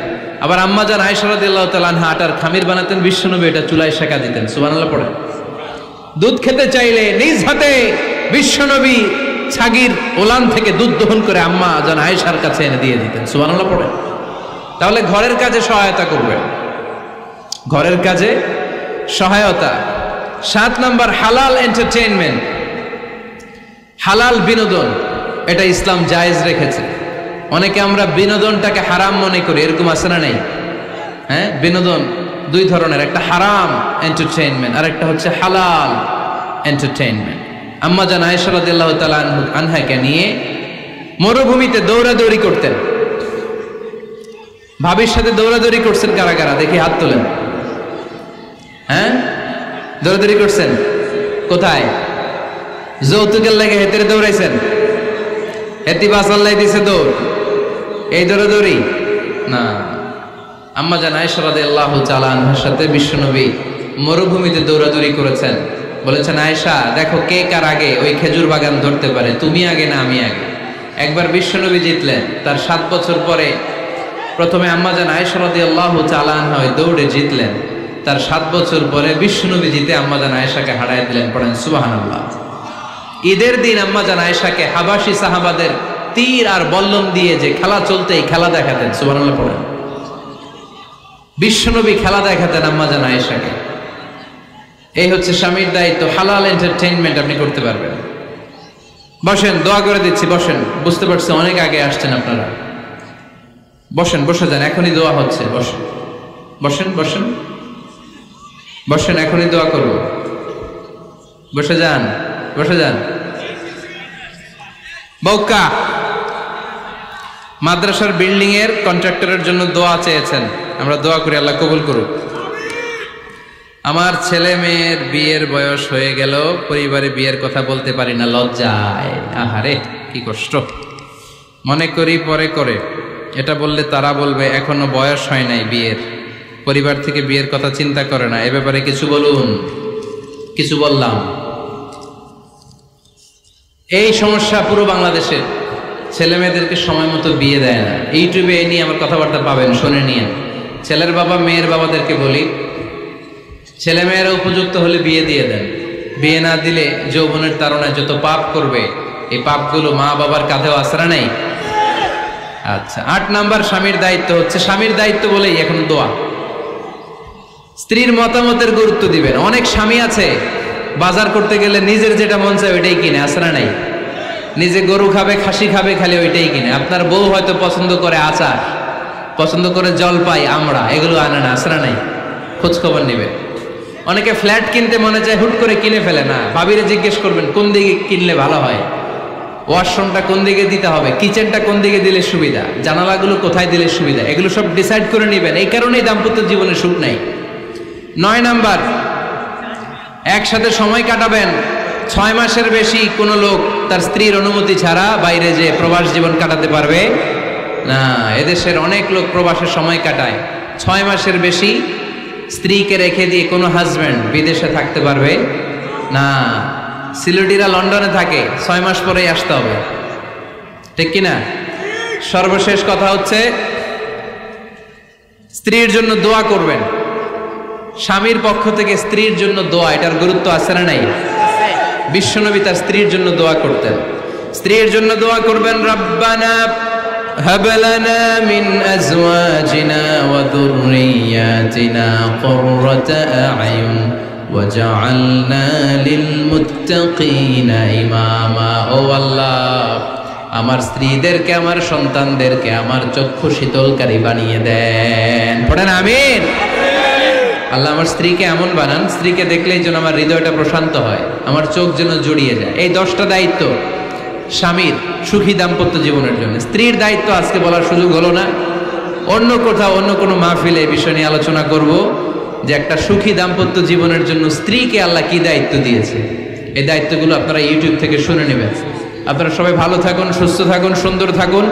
আবার আম্মা জান আয়েশা রাদিয়াল্লাহু তাআলা আনহা আটার খামির বানাতেন, বিশ্বনবী এটা চুলায় সেকা দিতেন। সুবহানাল্লাহ পড়ে। দুধ খেতে চাইলে নিজ হাতে বিশ্বনবী ছাগির ওলান থেকে দুধ দহন করে আম্মা জান আয়েশার কাছে এনে দিয়ে দিতেন। সুবহানাল্লাহ পড়ে। তাহলে ঘরের কাজে সহায়তা করবেন, ঘরের কাজে সহায়তা। 7 নাম্বার হালাল এন্টারটেইনমেন্ট, হালাল বিনোদন, এটা ইসলাম জায়েজ রেখেছে। অনেকে আমরা বিনোদনটাকে হারাম মনে করি, এরকম আছে না নেই? হ্যাঁ, বিনোদন 2 ধরনের, একটা হারাম এন্টারটেইনমেন্ট আর একটা হচ্ছে হালাল এন্টারটেইনমেন্ট। আম্মা জান আয়েশা রাদিয়াল্লাহু তাআলা আনহাকে নিয়ে মরুভূমিতে দৌড়াদৌড়ি করতেন। ভাবির সাথে দৌড়াদৌড়ি করছেন কারা কারা? দেখি হাত তোলেন। হ্যাঁ, দৌড়াদৌড়ি করছেন কোথায়? যৌতুকের লাগে হেতেরে দৌড়াইছেন? হেতি বাসাল্লাই দিছে দৌড়, এই দৌড়াদৌড়ি না। আম্মা জান আয়েশা রাদিয়াল্লাহু তাআলা আনহার সাথে বিশ্বনবী মরুভূমিতে দৌড়াদৌড়ি করেছেন। বলেছেন, আয়েশা দেখো কে কার আগে ওই খেজুর বাগান ধরতে পারে, তুমি আগে না আমি আগে। একবার বিশ্বনবী জিতলেন, তার 7 বছর পরে প্রথমে আম্মা জান আয়েশা রাদিয়াল্লাহু তাআলা আনহা ওই দৌড়ে জিতলেন। তার 7 বছর পরে বিশ্বনবী জিতে আম্মা জান আয়েশাকে হারায় দিলেন। পড়েন সুবহানাল্লাহ। ঈদের দিন আম্মা জান আয়েশাকে হাবাসি সাহাবাদের তীর আর বল্লম দিয়ে যে খেলা চলতেই খেলা দেখাতেন। সুবহানাল্লাহ পড়েন। বিশ্বনবী খেলা দেখাতেন আম্মা জান আয়েশাকে। এই হচ্ছে স্বামীর দায়িত্ব। হালাল এন্টারটেইনমেন্ট আপনি করতে পারবেন। বসেন, দোয়া করে দিচ্ছি, বসেন। বুঝতে পারছি অনেক আগে আসছেন আপনারা। বসেন, বসে যান, এখনই দোয়া হচ্ছে। বসেন বসেন বসেন বসেন, এখনই দোয়া করব। বসে যান, বসে যান। বউকা মাদ্রাসার বিল্ডিং এর কন্ট্রাক্টরের জন্য দোয়া চেয়েছেন, আমরা দোয়া করি আল্লাহ কবুল করুক। আমার ছেলে মেয়ের বিয়ের বয়স হয়ে গেল, পরিবারে বিয়ের কথা বলতে পারি না, লজ্জায়। আহারে কি কষ্ট। মনে করি পরে করে, এটা বললে তারা বলবে এখনো বয়স হয় নাই বিয়ের, পরিবার থেকে বিয়ের কথা চিন্তা করে না। এ ব্যাপারে কিছু বলুন। কিছু বললাম। এই সমস্যা পুরো বাংলাদেশে, ছেলে মেয়েদেরকে সময় মতো বিয়ে দেয় না। ইউটিউবে এই নিয়ে আমার কথাবার্তা পাবেন, শুনে নিয়ে। ছেলের বাবা মেয়ের বাবাদেরকে বলি, ছেলে মেয়েরা উপযুক্ত হলে বিয়ে দিয়ে দেন। বিয়ে না দিলে যৌবনের তাড়নায় যত পাপ করবে, এই পাপগুলো মা বাবার কাঁধেও আছড়া নেই। আচ্ছা, 8 নাম্বার স্বামীর দায়িত্ব হচ্ছে, স্বামীর দায়িত্ব বলেই এখন দোয়া। স্ত্রীর মতামতের গুরুত্ব দিবেন। অনেক স্বামী আছে বাজার করতে গেলে নিজের যেটা মন চায় ওইটাই কিনে, আসরা নাই? নিজে গরু খাবে, খাসি খাবে, খালি ওইটাই কিনে। আপনার বউ হয়তো পছন্দ করে আচার, পছন্দ করে জলপাই, আমড়া, এগুলো আনে না, আসরা নাই? খোঁজ খবর নেবে। অনেকে ফ্ল্যাট কিনতে মনে চায়, হুট করে কিনে ফেলে না। ভাবিরে জিজ্ঞেস করবেন কোন দিকে কিনলে ভালো হয়, ওয়াশরুমটা কোন দিকে দিতে হবে, কিচেনটা কোন দিকে দিলে সুবিধা, জানালাগুলো কোথায় দিলে সুবিধা, এগুলো সব ডিসাইড করে নেবেন। এই কারণেই দাম্পত্য জীবনে সুখ নাই। 9 নাম্বার, একসাথে সময় কাটাবেন। 6 মাসের বেশি কোনো লোক তার স্ত্রীর অনুমতি ছাড়া বাইরে যে প্রবাস জীবন কাটাতে পারবে না। এদেশের অনেক লোক প্রবাসে সময় কাটায়। 6 মাসের বেশি স্ত্রীকে রেখে দিয়ে কোনো হাজব্যান্ড বিদেশে থাকতে পারবে না। সিলেটিরা লন্ডনে থাকে, 6 মাস পরেই আসতে হবে, ঠিক কিনা? সর্বশেষ কথা হচ্ছে, স্ত্রীর জন্য দোয়া করবেন। স্বামীর পক্ষ থেকে স্ত্রীর জন্য দোয়া, এটার গুরুত্ব আছে না নাই? বিশ্বনবী তার স্ত্রীর জন্য দোয়া করতেন। স্ত্রীর জন্য দোয়া করবেন, রব্বানা হাব লানা মিন আজওয়াজিনা ওয়া যুররিয়াতিনা কুররাতা আ'য়ুন ওয়াজআলনা লিল মুত্তাকিনা ইমামা। ও আল্লাহ, আমার স্ত্রীদেরকে, আমার সন্তানদেরকে আমার চক্ষু শীতলকারী বানিয়ে দেন। পড়েন আমিন। আল্লাহ আমার স্ত্রীকে এমন বানান, স্ত্রীকে দেখলেই যেন আমার হৃদয়টা প্রশান্ত হয়, আমার চোখ যেন জড়িয়ে যায়। এই 10টা দায়িত্ব স্বামীর সুখী দাম্পত্য জীবনের জন্য। স্ত্রীর দায়িত্ব আজকে বলার সুযোগ হলো না, অন্য কোথাও অন্য কোনো মাহফিলে এই বিষয় নিয়ে আলোচনা করব, যে একটা সুখী দাম্পত্য জীবনের জন্য স্ত্রীকে আল্লাহ কি দায়িত্ব দিয়েছে। এই দায়িত্বগুলো আপনারা ইউটিউব থেকে শুনে নেবেন। আপনারা সবাই ভালো থাকুন, সুস্থ থাকুন, সুন্দর থাকুন।